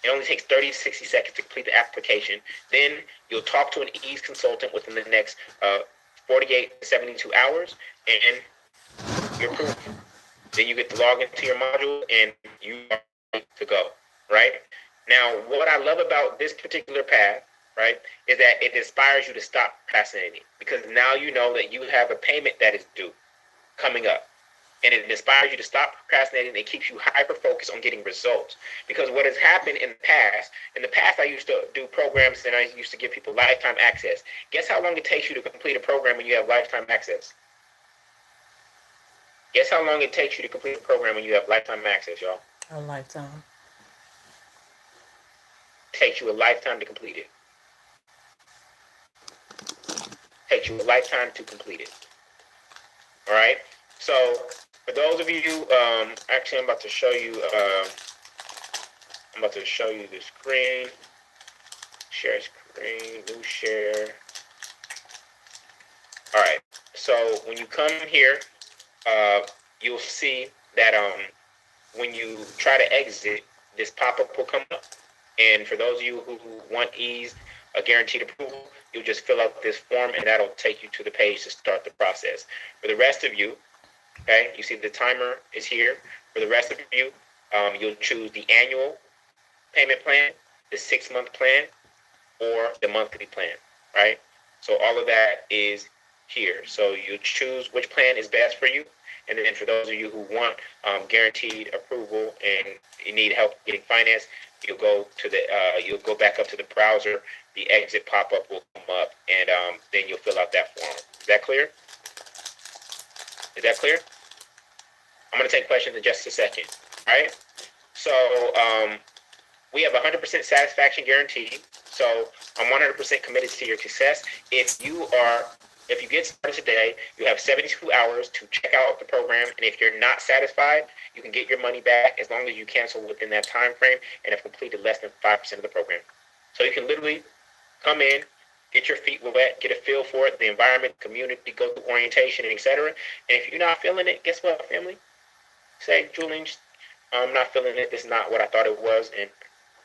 it only takes 30 to 60 seconds to complete the application. Then you'll talk to an Ease consultant within the next 48 to 72 hours, and you're approved. Then you get to log into your module, and you are ready to go, right? Now, what I love about this particular path, right, is that it inspires you to stop procrastinating, because now you know that you have a payment that is due coming up. And it inspires you to stop procrastinating, and it keeps you hyper-focused on getting results. Because what has happened in the past I used to do programs and I used to give people lifetime access. Guess how long it takes you to complete a program when you have lifetime access? Guess how long it takes you to complete a program when you have lifetime access, y'all? A lifetime. Takes you a lifetime to complete it. Takes you a lifetime to complete it. All right. So for those of you, actually, I'm about to show you. I'm about to show you the screen. Share screen. New share. All right. So when you come here, you'll see that when you try to exit, this pop-up will come up. And for those of you who want ease, a guaranteed approval, you'll just fill out this form, and that'll take you to the page to start the process. For the rest of you, okay, you see the timer is here. For the rest of you, you'll choose the annual payment plan, the 6-month plan, or the monthly plan, right? So all of that is here. So you choose which plan is best for you. And then for those of you who want guaranteed approval and you need help getting financed, you'll go to the you'll go back up to the browser. The exit pop-up will come up, and then you'll fill out that form. Is that clear? Is that clear? I'm going to take questions in just a second. All right. So we have 100% satisfaction guarantee. So I'm 100% committed to your success. If you get started today, you have 72 hours to check out the program. And if you're not satisfied, you can get your money back as long as you cancel within that time frame and have completed less than 5% of the program. So you can literally come in, get your feet wet, get a feel for it, the environment, community, go through orientation, etc. And if you're not feeling it, guess what, family? Say, Julian, I'm not feeling it. This is not what I thought it was, and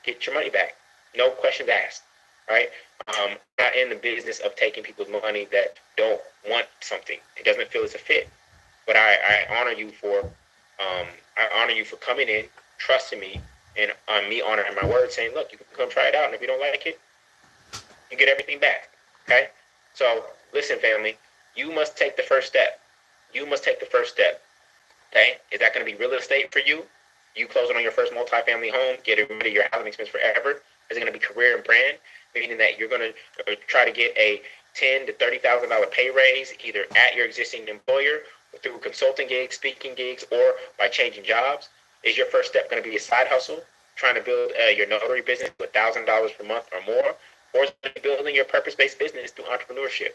get your money back. No questions asked, right? I'm not in the business of taking people's money that don't want something. It doesn't feel it's a fit. But I honor you for coming in, trusting me, and me honoring my word, saying, look, you can come try it out, and if you don't like it, you get everything back. Okay? So listen, family, you must take the first step. You must take the first step. Okay? Is that going to be real estate for you? You closing on your first multifamily home, getting rid of your housing expense forever? Is it going to be career and brand, meaning that you're going to try to get a $10,000 to $30,000 pay raise either at your existing employer, or through consulting gigs, speaking gigs, or by changing jobs? Is your first step going to be a side hustle, trying to build your notary business to $1,000 per month or more? Or is it building your purpose-based business through entrepreneurship?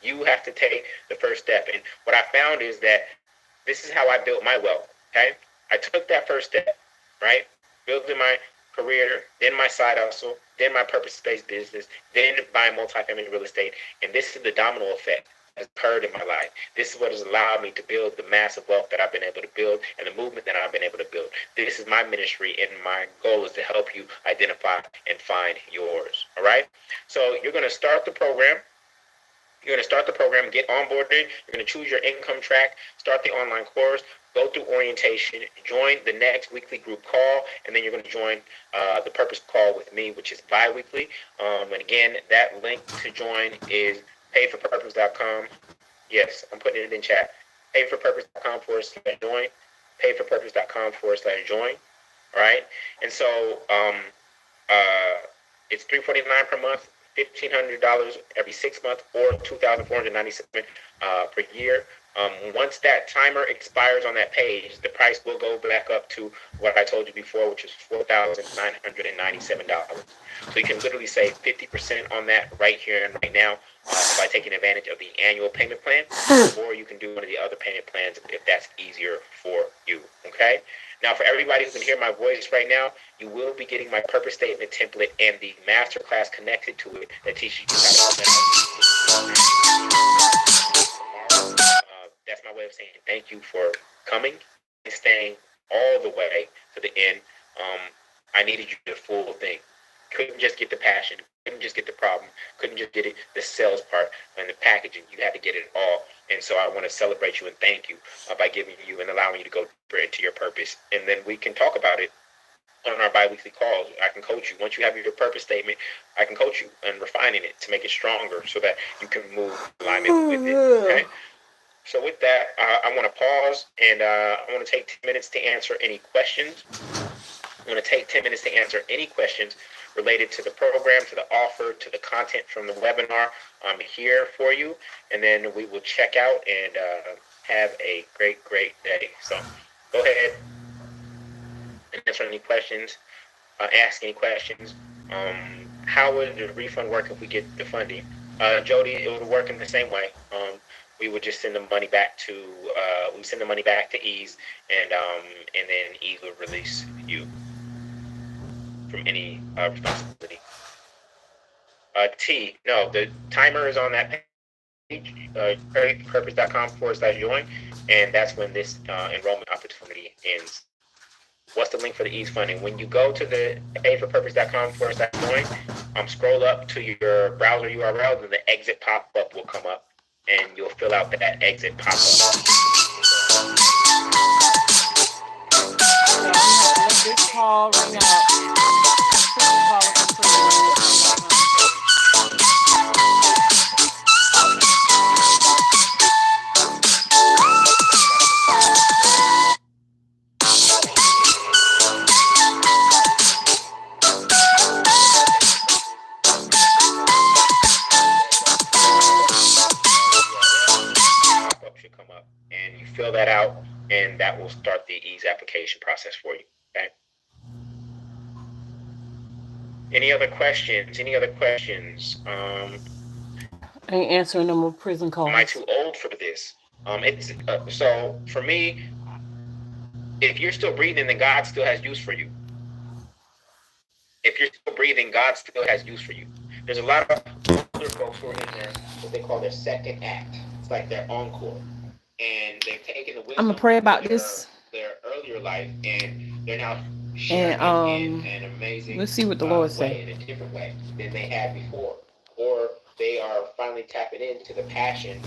You have to take the first step. And what I found is that this is how I built my wealth, okay? I took that first step, right? Building my career, then my side hustle, then my purpose-based business, then buying multifamily real estate. And this is the domino effect that's occurred in my life. This is what has allowed me to build the massive wealth that I've been able to build and the movement that I've been able to build. This is my ministry, and my goal is to help you identify and find yours, all right? So you're going to start the program. You're going to start the program, get onboarded. You're going to choose your income track, start the online course, go through orientation, join the next weekly group call, and then you're going to join the purpose call with me, which is bi-weekly. And again, that link to join is payforpurpose.com. Yes, I'm putting it in chat. Payforpurpose.com/join. Payforpurpose.com/join. All right. And so it's $349 per month, $1,500 every 6 months, or $2,497 per year. Once that timer expires on that page, the price will go back up to what I told you before, which is $4,997. So you can literally save 50% on that right here and right now by taking advantage of the annual payment plan, or you can do one of the other payment plans if that's easier for you. Okay? Now, for everybody who can hear my voice right now, you will be getting my purpose statement template and the masterclass connected to it that teaches you how to that's my way of saying thank you for coming and staying all the way to the end. I needed you the full thing. Couldn't just get the passion. Couldn't just get the problem. Couldn't just get it, the sales part and the packaging. You had to get it all. And so I want to celebrate you and thank you by giving you and allowing you to go deeper into your purpose. And then we can talk about it on our bi-weekly calls. I can coach you. Once you have your purpose statement, I can coach you and refining it to make it stronger so that you can move in alignment with it. Okay? So with that, I want to pause, and I want to take 10 minutes to answer any questions. I'm going to take 10 minutes to answer any questions related to the program, to the offer, to the content from the webinar. I'm here for you, and then we will check out and have a great day. So go ahead. answer any questions, ask any questions. How would the refund work if we get the funding? Jody, it would work in the same way. We would just send the money back to Ease, and then Ease would release you from any responsibility. No, the timer is on that page, purpose.com/join, and that's when this enrollment opportunity ends. What's the link for the Ease funding? When you go to the payforpurpose.com/join, scroll up to your browser URL, then the exit pop-up will come up, and you'll fill out that exit pop-up. Let this call ring out. Should come up, and you fill that out, and that will start the Ease application process for you. Okay. Any other questions? I ain't answering them with prison calls. Am I too old for this? It's so for me, if you're still breathing, then God still has use for you. If you're still breathing, God still has use for you. There's a lot of older folks who are in there, what they call their second act. It's like their encore, and they've taken the wisdom. I'm gonna pray about this. Their earlier life, and they're now sharing in an amazing. Let's see what the Lord say. In a different way than they had before, or they are finally tapping into the passion